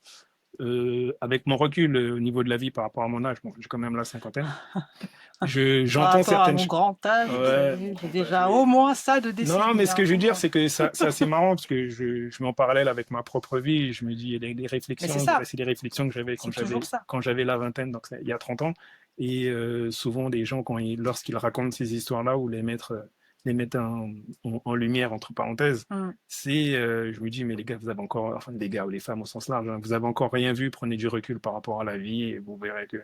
S3: avec mon recul au niveau de la vie par rapport à mon âge, bon, j'ai quand même la cinquantaine, j'entends certaines
S1: choses. Mon grand âge, j'ai déjà au moins ça de décennies.
S3: Non, mais ce que je veux dire, c'est que ça c'est marrant parce que je mets en parallèle avec ma propre vie. Je me dis, il y a des réflexions, c'est des réflexions que j'avais quand j'avais la vingtaine, donc il y a 30 ans. Et souvent, des gens, lorsqu'ils racontent ces histoires-là ou les mettent en lumière, entre parenthèses, je me dis, mais les gars, vous avez encore, enfin les gars ou les femmes au sens large, vous avez encore rien vu, prenez du recul par rapport à la vie et vous verrez que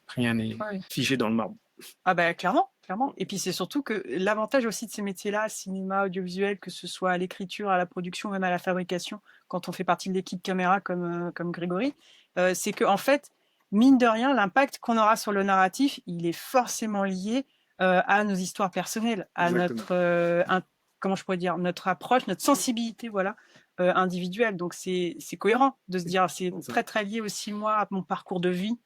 S3: rien n'est figé dans le marbre.
S1: Ah bah clairement. Et puis c'est surtout que l'avantage aussi de ces métiers-là, cinéma, audiovisuel, que ce soit à l'écriture, à la production, même à la fabrication, quand on fait partie de l'équipe caméra comme Grégory, c'est que en fait, mine de rien, l'impact qu'on aura sur le narratif, il est forcément lié à nos histoires personnelles, à comment je pourrais dire, notre approche, notre sensibilité, voilà, individuelle. Donc c'est cohérent de se dire, c'est très très lié aussi moi à mon parcours de vie,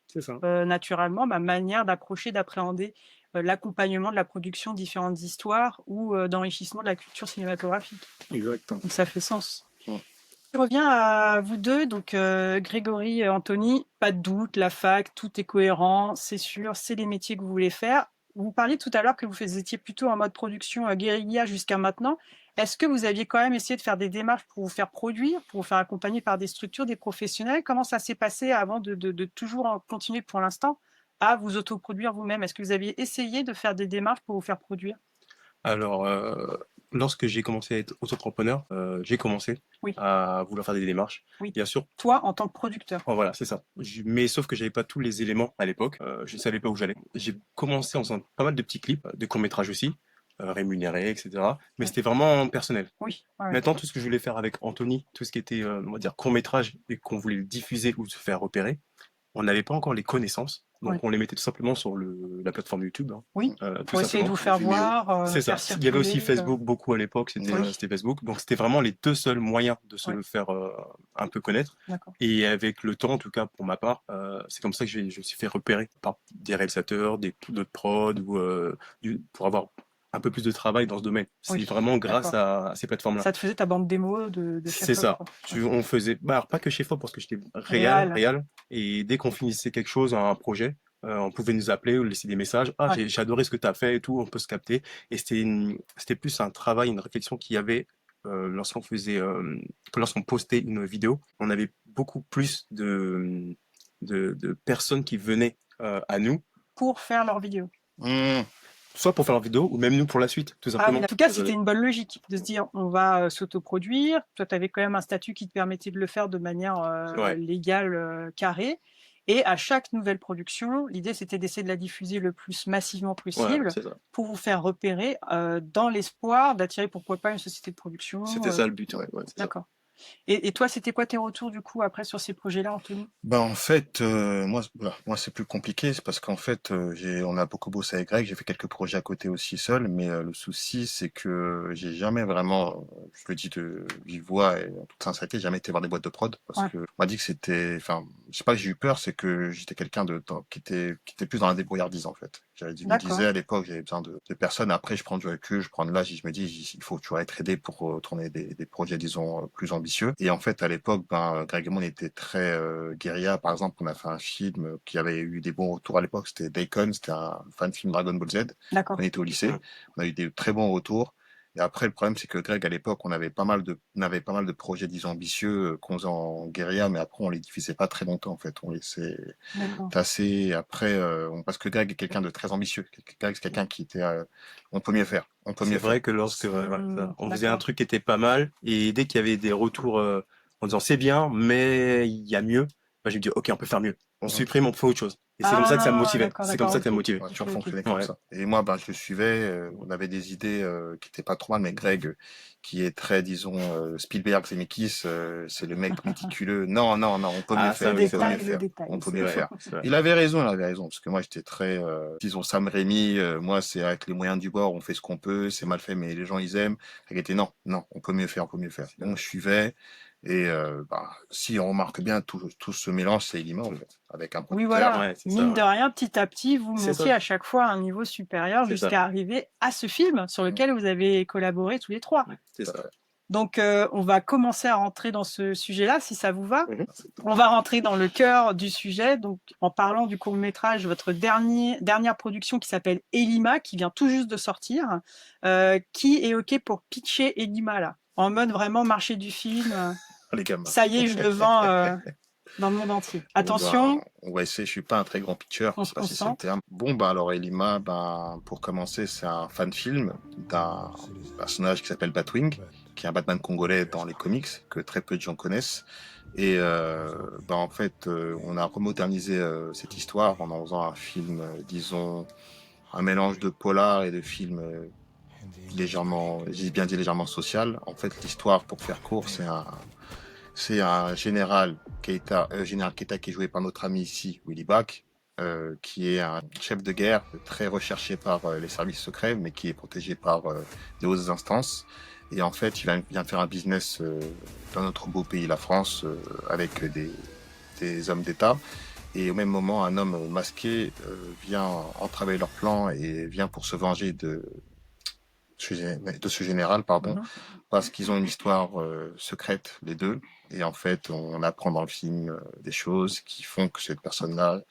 S1: naturellement, ma manière d'approcher, d'appréhender l'accompagnement de la production de différentes histoires ou d'enrichissement de la culture cinématographique.
S3: Exactement.
S1: Donc ça fait sens. Je reviens à vous deux, donc Grégory, Anthony, pas de doute, la fac, tout est cohérent, c'est sûr, c'est les métiers que vous voulez faire. Vous parliez tout à l'heure que vous étiez plutôt en mode production guérilla jusqu'à maintenant. Est-ce que vous aviez quand même essayé de faire des démarches pour vous faire produire, pour vous faire accompagner par des structures, des professionnels? Comment ça s'est passé avant de toujours continuer pour l'instant à vous autoproduire vous-même? Est-ce que vous aviez essayé de faire des démarches pour vous faire produire?
S2: Alors, lorsque j'ai commencé à être auto-entrepreneur, j'ai commencé à vouloir faire des démarches.
S1: Oui.
S2: Bien sûr.
S1: Toi, en tant que producteur.
S2: Oh, voilà, c'est ça. Mais sauf que j'avais pas tous les éléments à l'époque. Je ne savais pas où j'allais. J'ai commencé en faisant pas mal de petits clips, de courts-métrages aussi, rémunérés, etc. Mais c'était vraiment personnel.
S1: Oui.
S2: Maintenant, tout ce que je voulais faire avec Anthony, tout ce qui était, on va dire, court-métrage et qu'on voulait le diffuser ou se faire repérer, on n'avait pas encore les connaissances. Donc, on les mettait tout simplement sur la plateforme YouTube.
S1: Oui, pour essayer de vous faire voir.
S2: C'est ça. Il y avait aussi Facebook beaucoup à l'époque, c'était Facebook. Donc, c'était vraiment les deux seuls moyens de se le faire un peu connaître. Et avec le temps, en tout cas pour ma part, c'est comme ça que je me suis fait repérer par des réalisateurs, d'autres prods, pour avoir un peu plus de travail dans ce domaine. C'est vraiment grâce à ces plateformes-là.
S1: Ça te faisait ta bande démo de chef.
S2: C'est ça. On faisait, alors pas que chez Fob parce que j'étais réal. Et dès qu'on finissait quelque chose, un projet, on pouvait nous appeler ou laisser des messages. Ah, j'ai adoré ce que tu as fait et tout, on peut se capter. Et c'était plus un travail, une réflexion qu'il y avait lorsqu'on postait une vidéo. On avait beaucoup plus de personnes qui venaient à nous.
S1: Pour faire leur vidéo.
S2: soit pour faire leur vidéo, ou même nous pour la suite, tout
S1: Ah
S2: simplement.
S1: oui, en tout cas, c'était une bonne logique de se dire on va s'autoproduire. Toi, tu avais quand même un statut qui te permettait de le faire de manière
S2: Ouais.
S1: légale, carrée. Et à chaque nouvelle production, l'idée c'était d'essayer de la diffuser le plus massivement
S2: Ouais,
S1: possible
S2: c'est ça.
S1: pour vous faire repérer dans l'espoir d'attirer pourquoi pas une société de production.
S2: C'était ça le but, ouais, c'est ça.
S1: D'accord. Et toi, c'était quoi tes retours du coup après sur ces projets-là, Anthony?
S4: En fait, moi c'est plus compliqué, c'est parce qu'en fait, on a beaucoup bossé avec Greg, j'ai fait quelques projets à côté aussi seul, mais le souci c'est que j'ai jamais vraiment, je le dis de vive voix et en toute sincérité, jamais été voir des boîtes de prod parce
S1: Ouais.
S4: que on m'a dit que c'était, enfin, je sais pas que j'ai eu peur, c'est que j'étais quelqu'un qui était plus dans la débrouillardise en fait. Je me
S1: D'accord.
S4: disais à l'époque, j'avais besoin de personnes. Après, je prends du recul, je prends de l'âge, et je me dis, il faut toujours être aidé pour tourner des projets, disons, plus ambitieux. Et en fait, à l'époque, Greg et moi, on était très guérilla. Par exemple, on a fait un film qui avait eu des bons retours à l'époque. C'était Daikon, c'était un fan film Dragon Ball Z.
S1: D'accord.
S4: On était au lycée. On a eu des très bons retours. Et après, le problème, c'est que Greg, à l'époque, on avait pas mal de projets, disons, ambitieux qu'on faisait en guérilla, mais après, on les diffusait pas très longtemps, en fait. On laissait
S1: D'accord.
S4: tasser. Après, parce que Greg est quelqu'un de très ambitieux. Greg, c'est quelqu'un qui était, on peut mieux faire. On peut
S2: C'est
S4: mieux
S2: vrai
S4: faire.
S2: que lorsque voilà, ça, on faisait un
S1: D'accord.
S2: truc qui était pas mal, et dès qu'il y avait des retours en disant c'est bien, mais il y a mieux, je me dis ok, on peut faire mieux. On
S4: Ouais.
S2: supprime, on fait autre chose. Et c'est comme ça que ça me
S1: Ah,
S2: motivait.
S1: d'accord,
S2: C'est comme ça que ça me
S1: ok.
S2: motivait.
S4: On a toujours
S1: Ok, ok.
S4: fonctionné comme
S2: Ouais.
S4: ça. Et moi, je le suivais. On avait des idées qui étaient pas trop mal, mais Greg, qui est très, disons, Spielberg, Zemeckis, c'est le mec méticuleux. Non, on peut mieux
S2: Ah, ça,
S4: faire.
S1: Le
S2: oui,
S4: On
S2: c'est
S4: peut
S2: vrai.
S4: mieux
S1: détail, le
S4: faire.
S1: détail.
S4: On peut
S1: c'est
S4: mieux
S1: vrai.
S4: faire.
S2: C'est vrai.
S4: Il avait raison, parce que moi, j'étais très, disons, Sam Raimi. Moi, c'est avec les moyens du bord, on fait ce qu'on peut. C'est mal fait, mais les gens, ils aiment. Greg était non, on peut mieux faire, on peut mieux faire. Donc, je suivais. Et si on remarque bien, tout ce mélange, c'est Illimore, avec un
S1: Oui,
S4: producteur.
S1: voilà.
S2: Ouais, c'est ça,
S1: Mine
S2: ouais.
S1: de rien, petit à petit, vous
S2: C'est
S1: montiez
S2: ça.
S1: à chaque fois à un niveau supérieur
S2: C'est ça.
S1: jusqu'à arriver à ce film sur lequel vous avez collaboré tous les trois.
S2: C'est ça.
S1: Donc, on va commencer à rentrer dans ce sujet-là, si ça vous va.
S2: Mhm.
S1: On va rentrer dans le cœur du sujet, donc en parlant du court-métrage, votre dernière production qui s'appelle Elima, qui vient tout juste de sortir. Qui est OK pour pitcher Elima, là? En mode vraiment marché du film.
S4: Les gamins.
S1: Ça y est, je le vends dans le monde entier. Attention,
S4: On va essayer. Je suis pas un très grand pitcher,
S1: On
S4: je sais pas
S1: se
S4: si c'est le
S1: sent.
S4: terme. Alors Elima, pour commencer, c'est un fan film d'un personnage qui s'appelle Batwing, qui est un Batman congolais dans les comics que très peu de gens connaissent. Et en fait, on a remodernisé cette histoire en faisant un film, disons, un mélange de polar et de film légèrement, j'ai bien dit légèrement social. En fait, l'histoire, pour faire court, c'est un général Keita qui est joué par notre ami ici, Willy Bach, qui est un chef de guerre très recherché par les services secrets, mais qui est protégé par des hautes instances. Et en fait, il vient faire un business dans notre beau pays, la France, avec des hommes d'État. Et au même moment, un homme masqué vient entraver leur plan et vient pour se venger de ce général, pardon, parce qu'ils ont une histoire secrète, les deux. Et en fait, on apprend dans le film des choses qui font que cette personne-là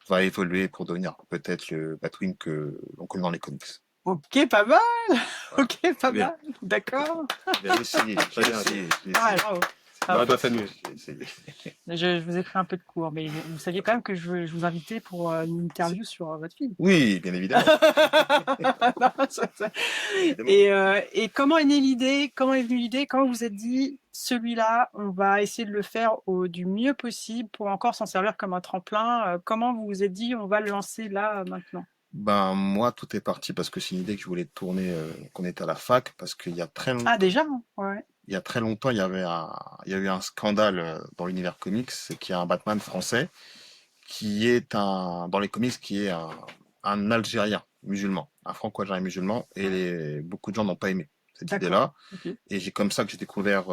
S4: va évoluer pour devenir peut-être le Batwing que l'on connaît dans les comics.
S1: OK, pas mal.
S4: Voilà.
S1: OK, pas
S2: Bien.
S1: mal. D'accord.
S4: J'ai essayé.
S1: Ah, bravo.
S2: On doit faire mieux.
S4: J'ai essayé.
S1: Je vous ai pris un peu de cours, mais vous saviez quand même que je vous invitais pour une interview sur votre film.
S4: Oui, bien évidemment.
S1: Et comment est née l'idée? Comment est venue l'idée? Comment vous vous êtes dit, celui-là, on va essayer de le faire du mieux possible pour encore s'en servir comme un tremplin? Comment vous vous êtes dit, on va le lancer là, maintenant?
S4: Moi, tout est parti parce que c'est une idée que je voulais tourner quand on était à la fac, parce qu'il y a très longtemps.
S1: Ah, déjà? Ouais.
S4: Il y a très longtemps, il y a eu un scandale dans l'univers comics, c'est qu'il y a un Batman français dans les comics, qui est un Algérien musulman, un franco-algérien musulman, et beaucoup de gens n'ont pas aimé cette
S1: D'accord.
S4: idée-là.
S1: Ok.
S4: Et c'est comme ça que j'ai découvert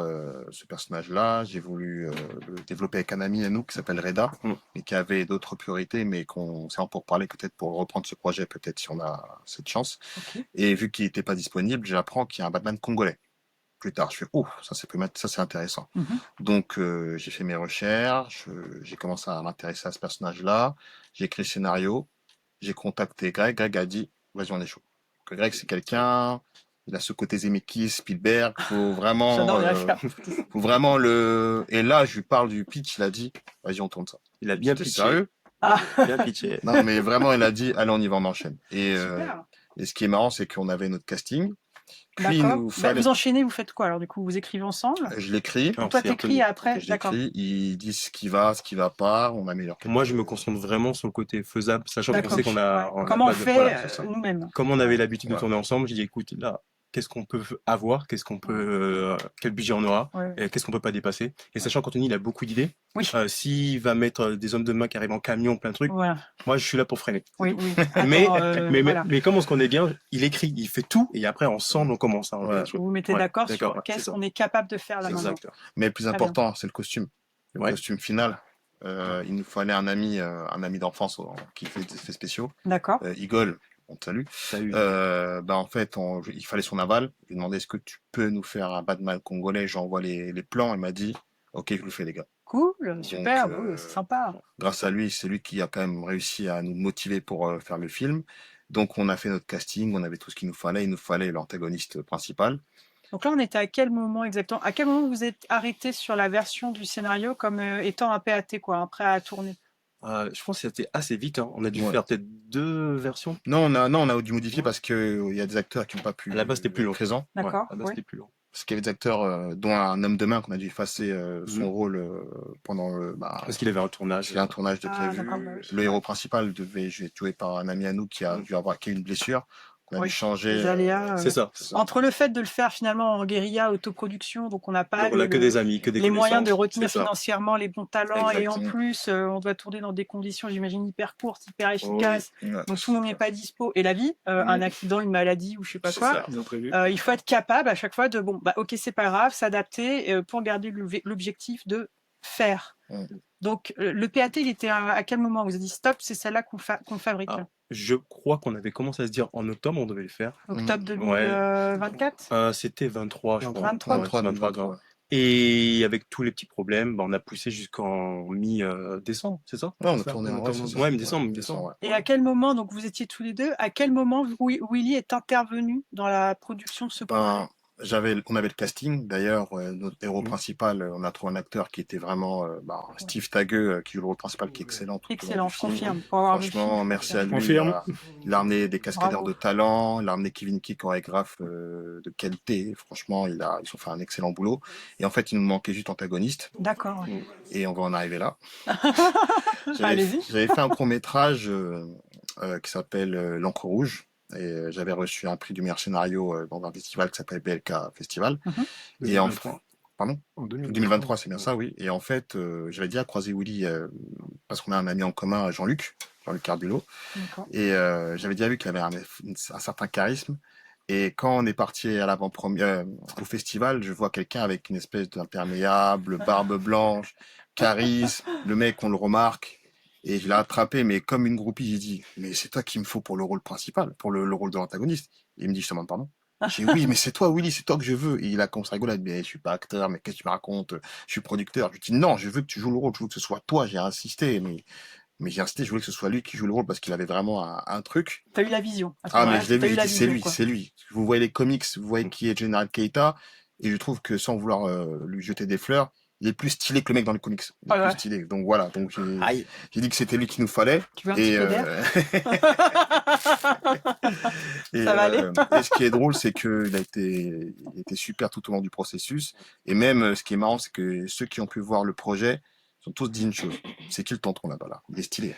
S4: ce personnage-là. J'ai voulu le développer avec un ami à nous qui s'appelle Reda, et qui avait d'autres priorités, mais c'est en pour parler, peut-être pour reprendre ce projet, peut-être si on a cette chance.
S1: Ok.
S4: Et vu qu'il n'était pas disponible, j'apprends qu'il y a un Batman congolais. Plus tard, je fais ça c'est intéressant. Donc j'ai fait mes recherches, j'ai commencé à m'intéresser à ce personnage-là, j'ai écrit le scénario, j'ai contacté Greg. Greg a dit vas-y, on est chaud. Que Greg, c'est quelqu'un, il a ce côté Zemeckis, Spielberg, faut vraiment et là je lui parle du pitch, il a dit vas-y, on tourne ça.
S2: Il a bien
S4: T'es
S2: pitché.
S4: sérieux?
S1: Ah.
S2: Bien pitché.
S4: Non, mais vraiment, il a dit allez, on y va, on enchaîne. Et
S1: Super.
S4: Et ce qui est marrant, c'est qu'on avait notre casting. Puis, il
S1: D'accord.
S4: nous
S1: Bah,
S4: fallait.
S1: vous enchaînez, vous faites quoi alors du coup? Vous écrivez ensemble?
S4: Je l'écris.
S2: Alors,
S1: Toi,
S2: c'est
S1: t'écris
S2: Anthony.
S1: après?
S4: Je
S1: D'accord.
S4: l'écris. Ils disent ce qui va pas. On améliore quelque
S2: Moi, je me
S4: chose.
S2: concentre vraiment sur le côté faisable, sachant qu'on
S1: D'accord.
S2: sait qu'on a,
S1: Ouais.
S2: on a
S1: Comment on
S2: pas de,
S1: fait
S2: voilà, c'est ça.
S1: nous-mêmes?
S2: Comme on avait
S1: Ouais.
S2: l'habitude de
S4: Ouais.
S2: tourner ensemble, j'ai dit, écoute, là, qu'est-ce qu'on peut avoir, quel budget on aura,
S1: Ouais.
S2: et qu'est-ce qu'on peut pas dépasser. Et sachant qu'Anthony, il a beaucoup d'idées,
S1: Oui.
S2: s'il va mettre des hommes de main qui arrivent en camion, plein de trucs,
S1: Voilà.
S2: moi, je suis là pour freiner. c'est
S1: Oui,
S2: tout.
S1: oui.
S2: Mais,
S1: Attends,
S2: mais
S1: voilà.
S2: comme on se connaît bien, il écrit, il fait tout, et après, ensemble, on commence à enlever
S4: Ouais.
S2: les choses.
S1: Vous vous mettez
S2: Ouais,
S1: d'accord
S2: d'accord,
S1: sur
S2: ouais, c'est
S1: qu'est-ce
S2: ça.
S1: qu'on est capable de faire là maintenant.
S2: Exact.
S4: Mais le plus
S1: Très bien.
S4: important, c'est le costume. Le
S2: Ouais.
S4: costume final. Il nous fallait un ami d'enfance qui fait des effets spéciaux.
S1: D'accord.
S4: Igor, on te salue.
S2: Salut.
S4: En fait, il fallait son aval. Je lui ai demandé est-ce que tu peux nous faire un Batman congolais. J'envoie les plans. Il m'a dit ok, je le fais les gars.
S1: Cool, super,
S4: Donc,
S1: oui, c'est sympa.
S4: grâce à lui, c'est lui qui a quand même réussi à nous motiver pour faire le film. Donc on a fait notre casting, on avait tout ce qu'il nous fallait. Il nous fallait l'antagoniste principal.
S1: Donc là, on était à quel moment exactement? À quel moment vous êtes arrêté sur la version du scénario comme étant un PAT, quoi, un prêt à tourner?
S2: Je pense que c'était assez vite, hein. On a dû
S4: Ouais.
S2: faire peut-être 2 versions.
S4: Non, on a dû modifier parce que il y a des acteurs qui n'ont pas pu
S2: À la base, c'était plus
S4: être
S2: long.
S4: présents.
S2: Ouais,
S1: D'accord,
S2: à la base,
S1: oui.
S2: c'était plus long.
S4: Parce qu'il y avait des acteurs, dont un homme de main qu'on a dû effacer son
S2: Mhm.
S4: rôle pendant
S2: Parce qu'il avait un tournage.
S4: il y a un tournage de
S1: Ah,
S4: prévu.
S1: d'accord, bah oui.
S4: Le héros principal devait être joué par un ami à nous qui a dû avoir une blessure. On a
S1: Oui,
S4: dû changer.
S1: les aléas.
S2: C'est ça.
S4: c'est ça.
S1: Entre le fait de le faire finalement en guérilla, autoproduction, donc on n'a pas
S2: Donc, on a que des amis, que des
S1: les moyens de
S2: connaissances.
S1: retenir
S2: C'est ça.
S1: financièrement les bons talents, et en
S4: Exactement.
S1: plus, on doit tourner dans des conditions, j'imagine, hyper courtes, hyper efficaces.
S4: Ouais.
S1: Donc tout le monde n'est pas dispo. Et la vie, un accident, une maladie ou je sais pas
S2: C'est
S1: quoi,
S2: ça.
S3: Ils ont prévu.
S1: il faut être capable à chaque fois de bon, bah ok, c'est pas grave, s'adapter pour garder l'objectif de faire.
S4: Ouais.
S1: Donc le PAT, il était à quel moment? Vous avez dit stop, c'est celle-là qu'on fabrique.
S2: Ah,
S1: Là.
S2: je crois qu'on avait commencé à se dire en octobre, on devait le faire.
S1: Octobre
S2: Ouais.
S1: 2024.
S2: C'était 23, je crois.
S1: 23,
S4: 23,
S2: 23 grave. Et avec tous les petits problèmes, on a poussé jusqu'en mi-décembre, c'est ça?
S4: Ouais, on a
S3: Ça,
S4: tourné
S3: on a
S4: en
S3: tourné
S4: c'est ça.
S2: Ouais, mi-décembre.
S4: ouais.
S1: Et à quel moment, donc vous étiez tous les deux, à quel moment Willy est intervenu dans la production de ce projet?
S4: On avait le casting. D'ailleurs, notre héros
S2: Mhm.
S4: principal, on a trouvé un acteur qui était vraiment Steve Tagueux, qui joue le rôle principal, qui est excellent. tout au long
S1: Excellent,
S4: du
S1: je
S4: film.
S1: confirme. Pour avoir vu le
S4: Franchement,
S1: film,
S4: merci à lui.
S3: Confirme.
S4: Voilà. Il a amené des cascadeurs
S1: Bravo.
S4: de talent, il a amené Kevin Key, chorégraphe de qualité. Franchement, ils ont fait un excellent boulot. Et en fait, il nous manquait juste antagoniste.
S1: D'accord. Ouais.
S4: Et on va en arriver là.
S1: Allez-y.
S4: J'avais fait un court-métrage qui s'appelle L'encre rouge. Et j'avais reçu un prix du meilleur scénario dans un festival qui s'appelle BLK Festival. Et en
S3: 2023.
S4: Pardon
S3: En
S4: 2023, c'est bien ça, oui. Et en fait, j'avais dit à croiser Willy, parce qu'on a un ami en commun, Jean-Luc Carbulot.
S1: D'accord.
S4: Et j'avais déjà vu qu'il avait un certain charisme. Et quand on est parti à l'avant-première, au festival, je vois quelqu'un avec une espèce d'imperméable, barbe blanche, charisme. Le mec, on le remarque. Et je l'ai attrapé, mais comme une groupie, j'ai dit, mais c'est toi qu'il me faut pour le rôle principal, pour le rôle de l'antagoniste. Il me dit, je te demande pardon. J'ai dit, oui, mais c'est toi, Willy, c'est toi que je veux. Et il a commencé à rigoler, mais je suis pas acteur, mais qu'est-ce que tu me racontes? Je suis producteur. Je lui dis, non, je veux que tu joues le rôle, je veux que ce soit toi. J'ai insisté, mais j'ai insisté, je voulais que ce soit lui qui joue le rôle parce qu'il avait vraiment un truc.
S1: T'as eu la vision. À ce
S4: Ah,
S1: moment-là,
S4: mais je l'ai
S1: t'as
S4: vu,
S1: eu
S4: j'ai
S1: la
S4: dit, c'est
S1: vision,
S4: lui,
S1: quoi.
S4: c'est lui. Vous voyez les comics, vous voyez qui est General Keita, et je trouve que sans vouloir lui jeter des fleurs, il est plus stylé que le mec dans les comics. Il est
S1: Ah ouais.
S4: plus stylé. Donc voilà, donc
S2: Aïe.
S4: j'ai dit que c'était lui qu'il nous fallait.
S1: Tu veux un petit
S4: Et,
S1: peu d'air
S4: et,
S1: Ça va aller
S4: et ce qui est drôle, c'est qu'il a été, il était super tout au long du processus. Et même, ce qui est marrant, c'est que ceux qui ont pu voir le projet sont tous dit une chose. C'est qui le tantron là-bas, là? Il est stylé.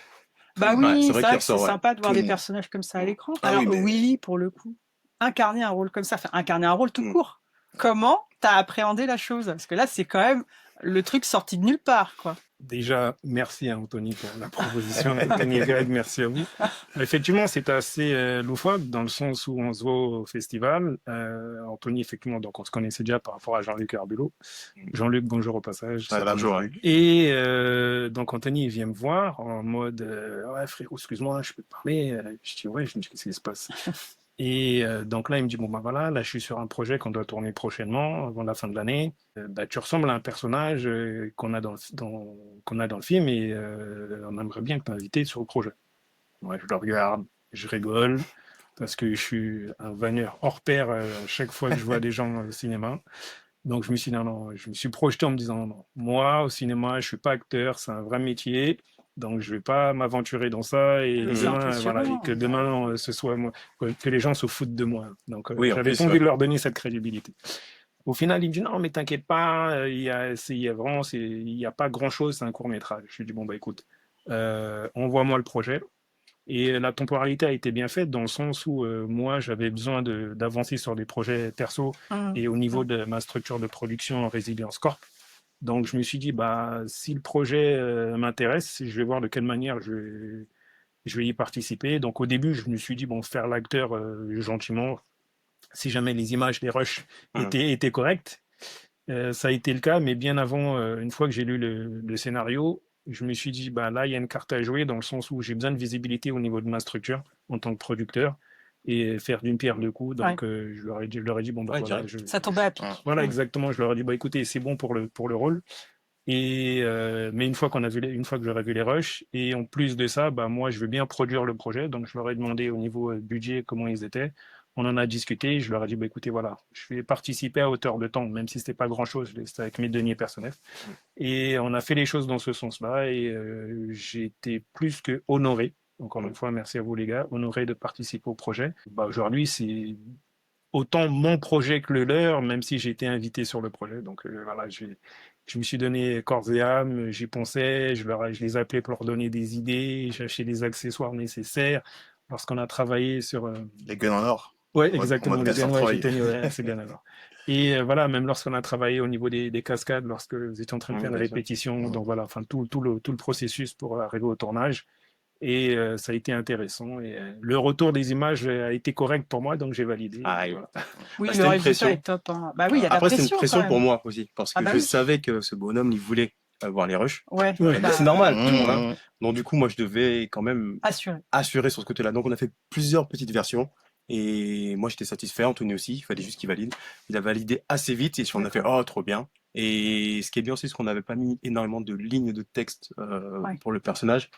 S1: Bah
S2: Ouais,
S1: oui,
S2: c'est
S1: c'est
S2: vrai
S1: vrai
S2: qu'il
S1: que c'est
S2: ressort, ouais.
S1: sympa de voir
S4: Tout le
S1: des
S4: monde.
S1: personnages comme ça à l'écran.
S4: Ah
S1: Alors
S4: oui, mais-
S1: Willy, pour le coup, incarner un rôle comme ça, enfin incarner un rôle tout
S2: Mm.
S1: court. Comment t'as appréhendé la chose? Parce que là, c'est quand même le truc sorti de nulle part, quoi.
S3: Déjà, merci à Anthony pour la proposition. Anthony et Greg, merci à vous. Effectivement, c'est assez loufoque dans le sens où on se voit au festival. Anthony, effectivement, donc on se connaissait déjà par rapport à Jean-Luc Carbulot. Jean-Luc, bonjour au passage.
S2: Ouais, bonjour.
S3: Et donc Anthony, il vient me voir en mode ouais frérot, excuse-moi, je peux te parler. Je dis ouais, je me dis qu'est-ce qui se passe. Et donc là, il me dit bon ben voilà, là je suis sur un projet qu'on doit tourner prochainement, avant la fin de l'année. Bah, tu ressembles à un personnage qu'on a qu'on a dans le film et on aimerait bien t'inviter sur le projet. Ouais, je le regarde, je rigole parce que je suis un vanneur hors pair à chaque fois que je vois des gens au cinéma. Donc je me suis dit, non, je me suis projeté en me disant non, moi au cinéma, je suis pas acteur, c'est un vrai métier. Donc, je vais pas m'aventurer dans ça et
S1: Mais c'est
S3: demain,
S1: impressionnant.
S3: voilà, et que demain, ce soit moi, que les gens se foutent de moi. Donc,
S2: Oui, en
S3: j'avais
S2: plus,
S3: pas envie
S2: ouais.
S3: de leur donner cette crédibilité. Au final, il me dit non, mais t'inquiète pas, il y a vraiment, il y a pas grand-chose, c'est un court-métrage. Je lui dis bon, bah écoute, envoie-moi le projet. Et la temporalité a été bien faite dans le sens où moi, j'avais besoin d'avancer sur des projets perso
S1: Mmh.
S3: et au niveau
S1: Mmh.
S3: de ma structure de production en Résilience Corp. Donc, je me suis dit, bah, si le projet m'intéresse, je vais voir de quelle manière je vais y participer. Donc, au début, je me suis dit, bon, faire l'acteur gentiment, si jamais les images, les rushs
S2: Mhm.
S3: étaient correctes. Ça a été le cas, mais bien avant, une fois que j'ai lu le scénario, je me suis dit, bah, là, il y a une carte à jouer dans le sens où j'ai besoin de visibilité au niveau de ma structure en tant que producteur et faire d'une pierre deux coups.
S1: Ouais.
S3: Donc, je leur ai dit, bon, bah,
S2: Ouais,
S3: voilà,
S2: direct.
S1: Ça tombait à pic.
S3: voilà,
S4: Ouais.
S3: exactement. Je leur ai dit, bah, écoutez, c'est bon pour le rôle. Et, mais une fois une fois que j'aurais vu les rushs, et en plus de ça, bah, moi, je veux bien produire le projet. Donc, je leur ai demandé au niveau budget comment ils étaient. On en a discuté. Je leur ai dit, bah, écoutez, voilà, je vais participer à hauteur de temps, même si c'était pas grand-chose, c'était avec mes deniers personnels. Et on a fait les choses dans ce sens-là. Et j'ai été plus que honoré. Encore une fois, merci à vous les gars, honoré de participer au projet. Bah, aujourd'hui, c'est autant mon projet que le leur, même si j'ai été invité sur le projet. Donc voilà, je me suis donné corps et âme, j'y pensais, je les appelais pour leur donner des idées, j'ai acheté les accessoires nécessaires. Lorsqu'on a travaillé sur...
S4: Les guns en or.
S3: Ouais,
S4: En
S3: exactement,
S4: mode
S3: les
S4: Castor
S3: gains, ouais,
S4: Troy.
S3: j'ai tenu, ouais, c'est bien alors. Et voilà, même lorsqu'on a travaillé au niveau des cascades, lorsque vous étiez en train de
S2: Mhm,
S3: faire une
S2: bien sûr.
S3: répétition, donc voilà, enfin tout le processus pour arriver au tournage. Et ça a été intéressant. Et le retour des images a été correct pour moi, donc j'ai validé.
S2: Ah,
S3: Et
S2: oui.
S3: voilà.
S1: Oui,
S2: Bah,
S1: le
S2: c'était une
S1: résultat
S2: pression.
S1: est top. Hein. Bah oui, il y a de la
S2: Après, c'était une
S1: pression quand
S2: pression pour
S1: même.
S2: moi aussi, parce
S1: Ah
S2: que
S1: bah
S2: je
S1: oui.
S2: savais que ce bonhomme, il voulait avoir les rushs.
S1: Ouais.
S3: Ouais.
S1: Bah,
S2: C'est normal, tout le monde, hein.
S4: Mmh.
S2: Donc, du coup, moi, je devais quand même
S1: assuré.
S2: assurer sur ce côté-là. Donc, on a fait plusieurs petites versions. Et moi, j'étais satisfait. Anthony aussi. Il fallait juste qu'il valide. Il a validé assez vite. Et on a fait, oh, trop bien. Et ce qui est bien aussi, c'est qu'on n'avait pas mis énormément de lignes de texte
S1: Ouais.
S2: pour le personnage,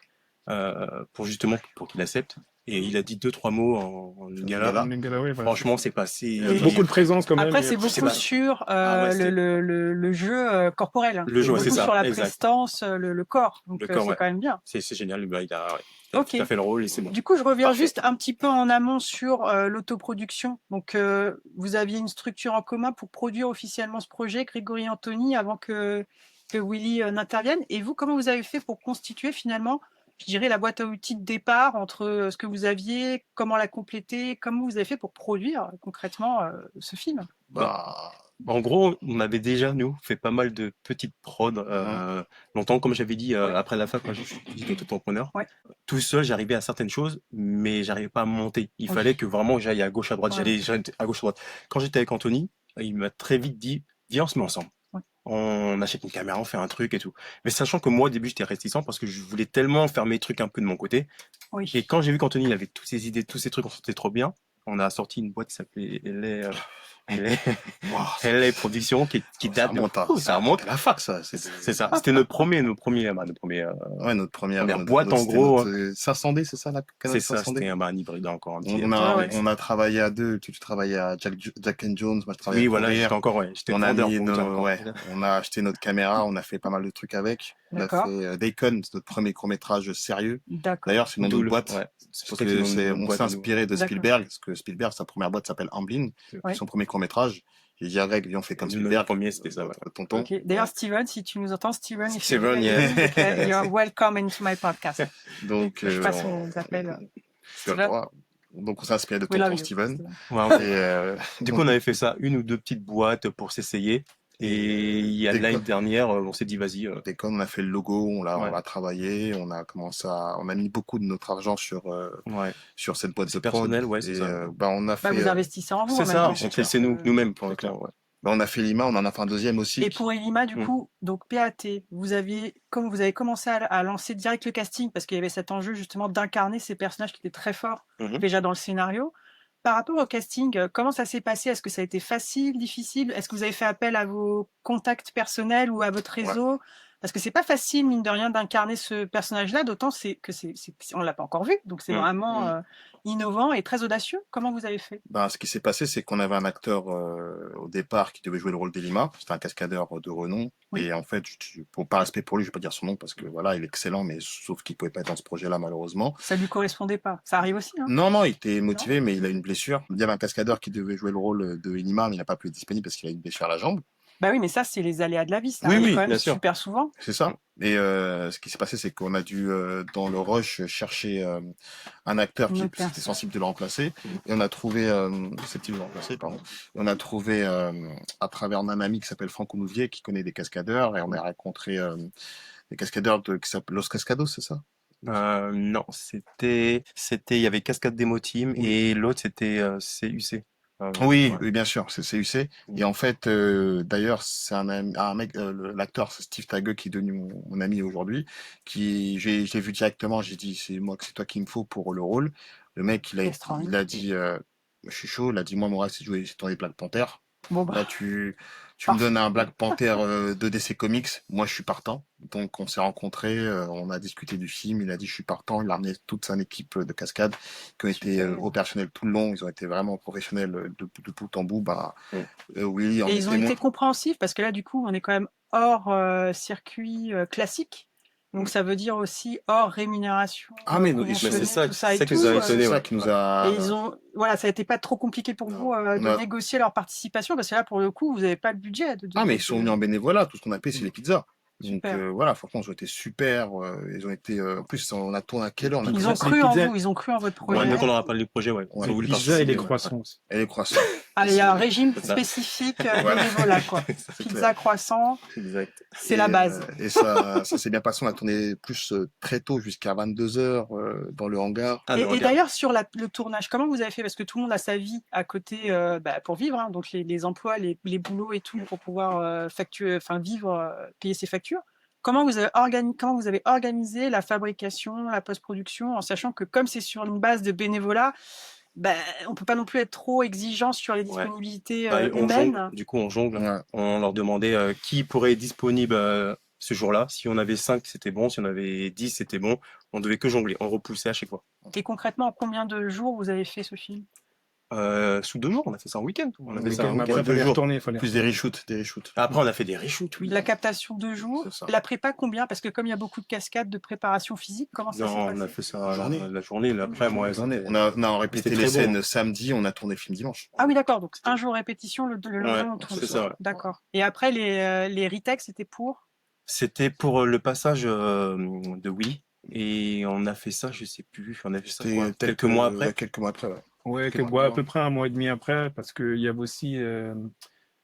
S2: pour justement pour qu'il accepte. Et il a dit 2-3 mots en lingala.
S4: Lingala.
S3: Lingala, ouais, voilà.
S2: Franchement, c'est passé.
S3: Il y a
S1: Et-
S3: beaucoup de présence quand même.
S1: Après,
S3: et
S1: c'est
S3: après,
S1: beaucoup
S2: pas-
S1: sur
S2: Ah ouais, c'était-
S1: le jeu corporel.
S2: Le jeu, ouais,
S1: Beaucoup
S2: c'est ça,
S1: sur la
S2: exact.
S1: prestance, le corps. Donc,
S2: Le corps,
S1: c'est
S2: ouais.
S1: quand même bien.
S2: C'est génial. Bah, il a
S1: Ok.
S2: tout à fait le rôle et c'est bon.
S1: Du coup, je reviens
S2: Parfait.
S1: juste un petit peu en amont sur l'autoproduction. Donc, vous aviez une structure en commun pour produire officiellement ce projet, Grégory Anthony, avant que Willy n'intervienne. Et vous, comment vous avez fait pour constituer finalement, je dirais, la boîte à outils de départ entre ce que vous aviez, comment la compléter, comment vous avez fait pour produire concrètement ce film?
S4: Bah,
S2: En gros, on avait déjà, nous, fait pas mal de petites prods longtemps, comme j'avais dit
S1: Ouais.
S2: après la fac, quand j'étais auto-entrepreneur.
S1: Ouais.
S2: Tout seul, j'arrivais à certaines choses, mais j'arrivais pas à monter. Il
S1: Oui.
S2: fallait que vraiment j'aille à gauche, à droite.
S1: Ouais.
S2: J'allais à gauche, à droite. Quand j'étais avec Anthony, il m'a très vite dit, viens, on se met ensemble.
S1: Ouais.
S2: On achète une caméra, on fait un truc et tout. Mais sachant que moi, au début, j'étais réticent parce que je voulais tellement faire mes trucs un peu de mon côté.
S1: Oui.
S2: Et quand j'ai vu qu'Anthony, il avait toutes ses idées, tous ces trucs, on sentait trop bien. On a sorti une boîte qui s'appelait LA Production qui
S4: ça
S2: date de...
S4: remonte à,
S2: ça remonte.
S4: à la fac, ça.
S2: C'est ça. C'était notre premier,
S4: Ouais, notre première
S2: boîte, en
S4: c'était
S2: gros.
S4: notre 500D, c'est ça, la Canon
S2: C'est ça,
S4: 500D?
S2: c'était un hybride encore un petit.
S4: On
S1: Ouais.
S4: a travaillé à deux. Tu travaillais à Jack and Jones, moi je travaillais
S2: Oui,
S4: à
S2: voilà,
S4: Courir.
S2: j'étais encore, ouais, j'étais
S4: On a
S2: vendeur
S4: mis
S2: pour
S4: nos-
S2: dire encore.
S4: ouais, on a acheté notre caméra, on a fait pas mal de trucs avec. On a
S1: D'accord.
S4: fait Daycon, c'est notre premier court-métrage sérieux.
S1: D'accord.
S4: D'ailleurs, c'est le nom de notre boîte.
S2: Ouais. C'est pour
S4: Parce
S2: ça
S4: que
S2: qu'ils ont une
S4: on
S2: boîte
S4: s'est
S2: à nous.
S4: inspiré de
S1: D'accord.
S4: Spielberg, parce que Spielberg, sa première boîte s'appelle Amblin.
S1: Ouais.
S4: Son premier court-métrage. J'ai dit à Greg, viens, on fait comme
S2: Nous,
S4: Spielberg.
S2: notre premier, c'était ça, ouais.
S4: Tonton.
S1: Ok. D'ailleurs, Steven, si tu nous entends, Steven, if you're
S2: Steven, yeah.
S1: okay, you're welcome into my podcast.
S4: Donc,
S1: Je sais pas si on appelle.
S4: tu as le droit. Donc, on s'est inspiré de
S1: We love
S4: tonton
S1: you,
S4: Steven.
S1: Steven.
S2: Ouais,
S4: Et,
S2: du coup, on avait fait ça, une ou deux petites boîtes pour s'essayer. Et il y a l'année dernière, on s'est dit, vas-y.
S4: Daycon, on a fait le logo, on
S2: Ouais.
S4: l'a travaillé, on a mis beaucoup de notre argent sur
S2: Ouais.
S4: cette boîte de
S2: C'est personnel,
S4: prod.
S2: ouais, c'est
S4: Et,
S2: ça.
S4: on a
S1: Bah,
S4: fait,
S1: vous investissez en vous.
S2: C'est
S1: en
S2: ça,
S1: même
S2: on
S1: temps.
S2: fait, c'est nous-mêmes pour
S1: C'est
S2: le
S1: clair.
S2: client, ouais.
S4: on a fait Lima, on en a fait un deuxième aussi.
S1: Et pour Elima, du
S2: Mm.
S1: coup, donc PAT, comme vous avez commencé à lancer direct le casting, parce qu'il y avait cet enjeu justement d'incarner ces personnages qui étaient très forts
S2: Mhm.
S1: déjà dans le scénario. Par rapport au casting, comment ça s'est passé? Est-ce que ça a été facile, difficile? Est-ce que vous avez fait appel à vos contacts personnels ou à votre réseau? Parce que c'est pas facile, mine de rien, d'incarner ce personnage-là, d'autant on l'a pas encore vu, donc c'est vraiment innovant et très audacieux. Comment vous avez fait?
S4: Ben, ce qui s'est passé, c'est qu'on avait un acteur au départ qui devait jouer le rôle d'Elima. C'était un cascadeur de renom.
S1: Oui.
S4: Et en fait, pour pas respect pour lui, je vais pas dire son nom parce que voilà, il est excellent, mais sauf qu'il pouvait pas être dans ce projet-là malheureusement.
S1: Ça lui correspondait pas. Ça arrive aussi, hein?
S4: Non, non, il était motivé, mais il a une blessure. Il y avait un cascadeur qui devait jouer le rôle de Elima, mais il n'a pas pu être disponible parce qu'il a une blessure à la jambe.
S1: Bah oui, mais ça, c'est les aléas de la vie. Ça
S4: Oui,
S1: arrive
S4: oui,
S1: quand même
S2: bien sûr.
S1: super souvent.
S4: C'est ça. Et ce qui s'est passé, c'est qu'on a dû, dans le rush, chercher un acteur
S1: Une
S4: qui
S1: autre
S4: était
S1: personne.
S4: sensible de le remplacer. Et on a trouvé, susceptible de le remplacer, pardon. Et on a trouvé, à travers un ami qui s'appelle Franck Oulouvier, qui connaît des cascadeurs, et on a rencontré des cascadeurs qui s'appellent Los Cascados, c'est ça?
S2: Non, il y avait Cascade Demo Team et l'autre c'était CUC.
S4: Oui,
S2: Ouais.
S4: oui, bien sûr, c'est CUC. Et en fait, d'ailleurs, c'est un mec, l'acteur, c'est Steve Tague qui est devenu mon ami aujourd'hui, je l'ai vu directement, j'ai dit, c'est toi qu'il me faut pour le rôle. Le mec, il a dit, je suis chaud, il a dit, moi, mon rêve, c'est tourner Black Panther.
S1: Bon, bah,
S4: Là, tu me donnes un Black Panther de DC Comics, moi, je suis partant. Donc, on s'est rencontrés, on a discuté du film, il a dit, je suis partant, il a ramené toute son équipe de cascade, qui ont été opérationnels tout le long, ils ont été vraiment professionnels de bout en bout. Bah, oui,
S1: et ils ont été compréhensifs parce que là, du coup, on est quand même hors circuit classique. Donc, ça veut dire aussi hors rémunération.
S4: Ah, mais
S2: c'est ça,
S1: tout ça et
S2: c'est ça qui
S1: tout.
S2: nous a étonnés.
S4: c'est ça
S2: Ouais.
S4: qui nous a.
S1: Et voilà, ça a été pas trop compliqué pour vous de négocier leur participation parce que là, pour le coup, vous n'avez pas le budget.
S4: Ah, mais ils sont venus en bénévolat, tout ce qu'on a payé, c'est les pizzas. Donc
S1: Super.
S4: voilà, franchement, ils ont été super. Ils ont été. En plus, on a tourné à quelle heure?
S1: Ils ont cru en vous, ils ont cru en votre projet.
S2: Ouais, nous, quand on a parlé du projet, ouais.
S4: Ouais.
S2: Ils ont voulu
S3: Les pizzas et les
S2: participer, ouais.
S3: croissants aussi.
S4: Et les croissants.
S1: Ah, il y a un régime
S2: C'est ça.
S1: spécifique
S4: Voilà.
S1: bénévolat, quoi.
S4: C'est
S1: Pizza,
S4: clair.
S1: croissant,
S2: Exact.
S1: c'est la base.
S4: Et ça s'est bien passé. On a tourné plus très tôt, jusqu'à 22h dans le hangar.
S2: Ah, le
S1: Et
S2: regard.
S1: d'ailleurs, sur le tournage, comment vous avez fait? Parce que tout le monde a sa vie à côté pour vivre, hein, donc les emplois, les boulots et tout, pour pouvoir vivre, payer ses factures. Comment vous avez organisé la fabrication, la post-production, en sachant que comme c'est sur une base de bénévolat, on peut pas non plus être trop exigeant sur les
S2: Ouais.
S1: disponibilités
S2: On
S1: humaines.
S2: jongle. Du coup, on jongle.
S4: Ouais.
S2: On leur demandait qui pourrait être disponible ce jour-là. Si on avait 5, c'était bon. Si on avait 10, c'était bon. On devait que jongler. On repoussait à chaque fois.
S1: Et concrètement, en combien de jours vous avez fait ce film?
S2: Sous 2 jours, on a fait ça en week-end. On a fait ça
S3: Mais
S2: en week-end,
S3: après,
S2: 2
S3: fallait
S2: jours.
S3: retourner, fallait
S4: Plus des reshoots,
S2: Après, on a fait des reshoots, oui.
S1: La captation 2 jours,
S4: C'est ça.
S1: la prépa combien? Parce que comme il y a beaucoup de cascades de préparation physique, comment ça s'est
S2: Non, on
S1: passé?
S2: a fait ça
S4: Journée.
S2: la journée. Après, moi,
S4: On a répété
S2: C'était
S4: les
S2: très bon.
S4: scènes samedi, on a tourné le film dimanche.
S1: Ah oui, d'accord, donc un jour répétition, le lendemain on tourne.
S2: c'est ça, ouais.
S1: D'accord. Et après, les retakes, c'était pour?
S2: C'était pour le passage de Willy. Et on a fait ça, je sais plus. On a fait ça
S4: C'était
S2: quoi, quelques mois après.
S4: ouais, quelques mois après, ouais.
S3: Ouais,
S4: Quelques
S3: à
S4: mois.
S3: peu près un mois et demi après, parce qu'il y avait aussi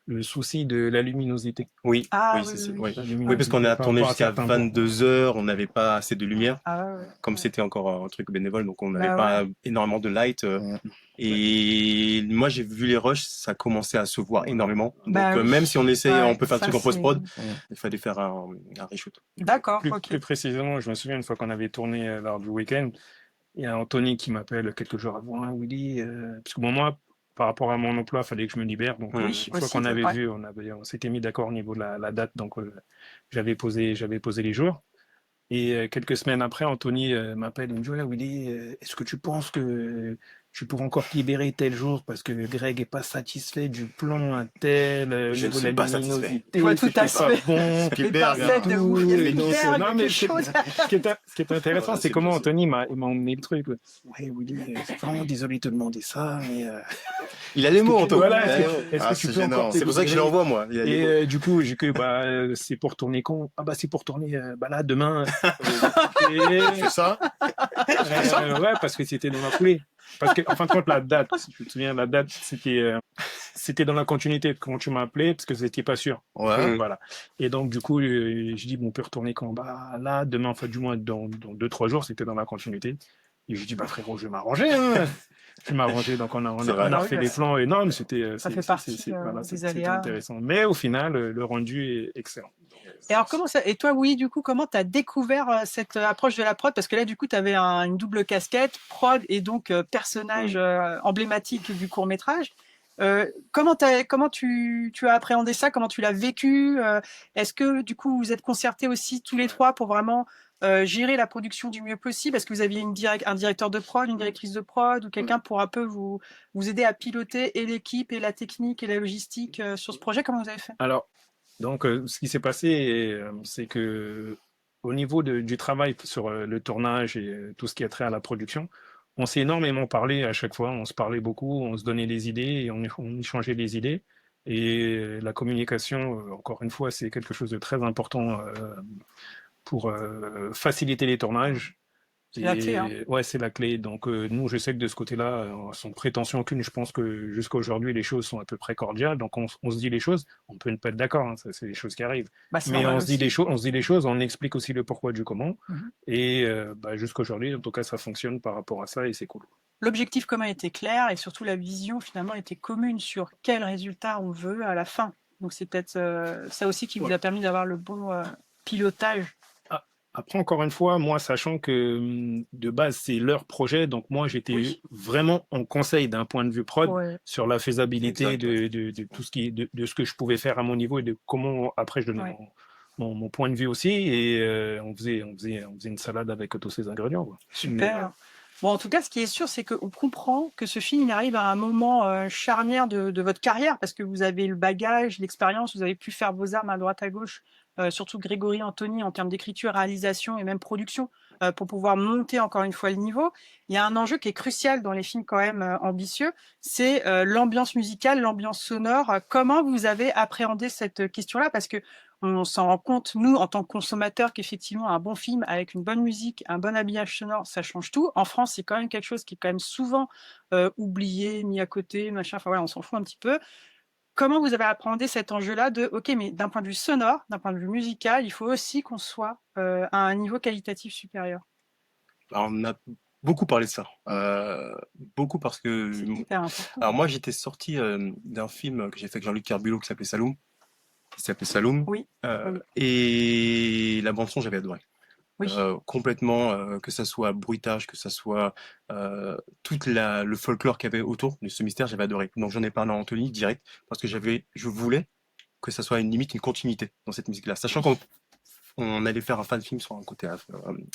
S3: le souci de la luminosité.
S2: Oui,
S1: Ah
S2: oui,
S1: oui,
S2: c'est ça.
S1: oui,
S2: Oui.
S3: La
S2: Oui,
S3: luminosité
S2: parce qu'on a
S3: par
S2: tourné
S3: rapport à
S2: jusqu'à
S3: certains jours.
S2: 22h, on n'avait pas assez de lumière.
S1: Ah ouais.
S2: Comme c'était encore un truc bénévole, donc on n'avait
S1: Bah
S2: pas énormément de light.
S4: Ouais.
S2: Et moi, j'ai vu les rushs, ça commençait à se voir énormément. Donc,
S1: Bah oui.
S2: même si on essaye,
S1: Ouais,
S2: on peut faire le
S1: ça,
S2: truc en post-prod,
S1: c'est-
S2: il fallait faire un reshoot.
S1: D'accord,
S3: Plus,
S1: ok.
S3: plus précisément, je me souviens une fois qu'on avait tourné lors du week-end, il y a Anthony qui m'appelle quelques jours avant, ah, Willy, parce que bon, moi, par rapport à mon emploi, il fallait que je me libère. Donc,
S2: Oui,
S3: une
S1: aussi,
S3: fois qu'on avait
S1: ouais.
S3: vu, on s'était mis d'accord au niveau de la date, donc j'avais posé les jours. Et quelques semaines après, Anthony m'appelle, il me dit, ouais, Willy, est-ce que tu penses que tu pourrais encore te libérer tel jour parce que Greg est pas satisfait du plan à tel, au
S2: Je ne
S3: niveau
S2: suis
S3: de
S2: pas
S3: la
S2: satisfait.
S3: luminosité,
S1: Ouais, tout à
S3: c'était pas
S1: fait.
S3: bon.
S4: Spielberg,
S1: Les pincettes de ouf, il y avait
S3: Et donc,
S1: Spielberg,
S3: non, mais
S1: quelque chose.
S3: ce qui est intéressant,
S2: Voilà,
S3: c'est
S2: c'est
S3: comment
S2: bien ça.
S3: Anthony m'a emmené le truc. Ouais, Willy, c'est vraiment désolé de te demander ça, mais
S2: Il a les mots, Anto.
S3: voilà,
S2: Ouais,
S3: est-ce
S4: Ah,
S3: que tu
S4: c'est
S3: peux
S4: gênant.
S3: encore
S2: c'est pour ça que je l'envoie, moi. Il a les
S3: et
S2: mots.
S3: du coup, j'ai que c'est pour tourner quand? Ah bah c'est pour tourner là demain. Et-
S4: C'est ça?
S3: ouais, parce que c'était dans la foulée. Parce que en fin de compte, la date, si tu te souviens, la date, c'était dans la continuité de quand tu m'as appelé, parce que c'était pas sûr.
S4: Ouais.
S3: Voilà. Et donc du coup, je dis bon, on peut retourner quand? Bah là, demain, enfin du moins dans 2-3 jours, c'était dans la continuité. Et je dis bah frérot, je vais m'arranger. Hein. Je vais m'arranger. Donc on a
S2: C'est vrai.
S3: refait les plans et non, mais c'était
S1: Ça fait partie,
S3: voilà,
S1: des
S3: c'était
S1: aléas.
S3: intéressant. Mais au final, le rendu est excellent.
S1: Et alors, et toi, oui, du coup, comment tu as découvert cette approche de la prod? Parce que là, du coup, tu avais une double casquette, prod et donc personnage emblématique du court-métrage. Comment tu as appréhendé ça? Comment tu l'as vécu? Est-ce que du coup vous êtes concertés aussi tous les trois pour vraiment gérer la production du mieux possible? Est-ce que vous aviez un directeur de prod, une directrice de prod ou quelqu'un pour un peu vous aider à piloter et l'équipe et la technique et la logistique sur ce projet? Comment vous avez fait?
S3: Alors, donc, ce qui s'est passé, c'est que au niveau du travail sur le tournage et tout ce qui a trait à la production, on s'est énormément parlé à chaque fois. On se parlait beaucoup, on se donnait des idées et on échangeait des idées. Et la communication, encore une fois, c'est quelque chose de très important pour faciliter les tournages.
S1: C'est la clé, hein.
S3: Ouais, c'est la clé. Donc, nous, je sais que de ce côté-là, sans prétention aucune, je pense que jusqu'à aujourd'hui, les choses sont à peu près cordiales. Donc, on se dit les choses. On peut ne pas être d'accord, hein, ça, c'est des choses qui arrivent.
S1: Bah, c'est
S3: Mais
S1: normal
S3: on se dit
S1: aussi.
S3: des choses, on se dit les choses, on explique aussi le pourquoi du comment.
S1: Mhm.
S3: Et jusqu'à aujourd'hui, en tout cas, ça fonctionne par rapport à ça et c'est cool.
S1: L'objectif commun était clair et surtout la vision finalement était commune sur quel résultat on veut à la fin. Donc c'est peut-être ça aussi qui vous a permis d'avoir le bon pilotage.
S3: Après, encore une fois, moi, sachant que de base, c'est leur projet, donc moi, j'étais
S1: Oui.
S3: vraiment en conseil d'un point de vue prod
S1: Ouais.
S3: sur la faisabilité
S2: Exact, ouais.
S3: de tout ce de ce que je pouvais faire à mon niveau et de comment, après, je donnais
S1: Ouais.
S3: mon point de vue aussi. Et on faisait une salade avec tous ces ingrédients, quoi.
S1: Super. Bon, en tout cas, ce qui est sûr, c'est qu'on comprend que ce film il arrive à un moment charnière de votre carrière parce que vous avez le bagage, l'expérience, vous avez pu faire vos armes à droite à gauche, surtout Grégory Anthony en termes d'écriture, réalisation et même production, pour pouvoir monter encore une fois le niveau. Il y a un enjeu qui est crucial dans les films quand même ambitieux, c'est l'ambiance musicale, l'ambiance sonore. Comment vous avez appréhendé cette question-là? Parce que on s'en rend compte, nous, en tant que consommateurs, qu'effectivement, un bon film avec une bonne musique, un bon habillage sonore, ça change tout. En France, c'est quand même quelque chose qui est quand même souvent oublié, mis à côté, machin. Enfin voilà, on s'en fout un petit peu. Comment vous avez appréhendé cet enjeu-là de, ok, mais d'un point de vue sonore, d'un point de vue musical, il faut aussi qu'on soit à un niveau qualitatif supérieur.
S2: Alors, on a beaucoup parlé de ça. Beaucoup parce que...
S1: C'est hyper important.
S2: Alors moi, j'étais sorti d'un film que j'ai fait avec Jean-Luc Carbulot qui s'appelait Saloum.
S1: Oui.
S2: Et la bande son, j'avais adoré.
S1: Oui.
S2: Complètement, que ça soit bruitage, que ça soit tout le folklore qu'il y avait autour de ce mystère, j'avais adoré. Donc j'en ai parlé à Anthony direct parce que je voulais que ça soit limite une continuité dans cette musique-là, sachant qu'on allait faire un fan film sur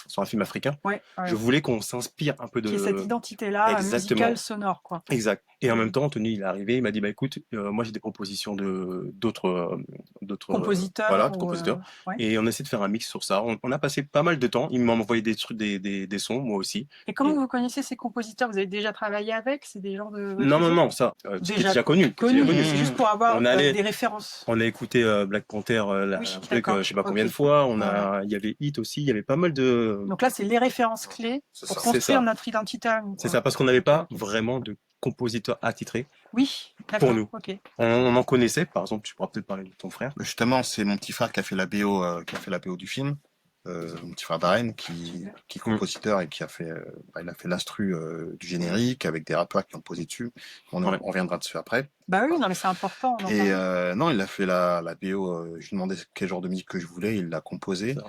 S2: sur un film africain.
S1: Ouais.
S2: Je voulais qu'on s'inspire un peu
S1: Qu'il y ait cette
S2: de...
S1: identité-là,
S2: Exactement.
S1: musicale, sonore, quoi.
S2: Exact. Et en même temps, Anthony, il est arrivé, il m'a dit, bah écoute, moi j'ai des propositions d'autres
S1: Compositeurs.
S2: voilà,
S1: ou,
S2: compositeurs.
S1: ouais.
S2: Et on essaie de faire un mix sur ça. On a passé pas mal de temps. Il m'a envoyé des trucs, des sons, moi aussi.
S1: Et comment
S2: Et-
S1: vous connaissez ces compositeurs? Vous avez déjà travaillé avec? C'est des gens de votre
S2: Non,
S1: réseau?
S2: ça, qui est
S1: Déjà
S2: déjà connu.
S1: Connu,
S2: Déjà
S1: mais c'est juste pour avoir
S2: On allait-
S1: des références.
S2: On a écouté Black Panther,
S1: Oui,
S2: un truc,
S1: d'accord.
S2: je sais pas
S1: Ok.
S2: combien de fois. Il y avait Hit aussi. Il y avait pas mal de.
S1: Donc là, c'est les références clés
S4: C'est
S1: pour
S4: ça.
S2: C'est
S1: construire
S2: ça.
S1: notre identité à nous.
S2: C'est
S1: quoi.
S2: ça, parce qu'on n'avait pas vraiment de compositeur attitré.
S1: Oui, d'accord.
S2: Pour nous.
S1: Ok.
S2: On en connaissait, par exemple, tu pourras peut-être parler de ton frère.
S4: Justement, c'est mon petit frère qui a fait la BO, du film. Mon petit frère Darren, qui est compositeur et qui a fait, il a fait l'instru du générique avec des rappeurs qui ont posé dessus. On reviendra dessus après.
S1: Bah oui, non, mais c'est important. on en
S4: Et
S1: parle.
S4: non, il a fait la BO. Je lui demandais quel genre de musique que je voulais, il l'a composé.
S2: Ça.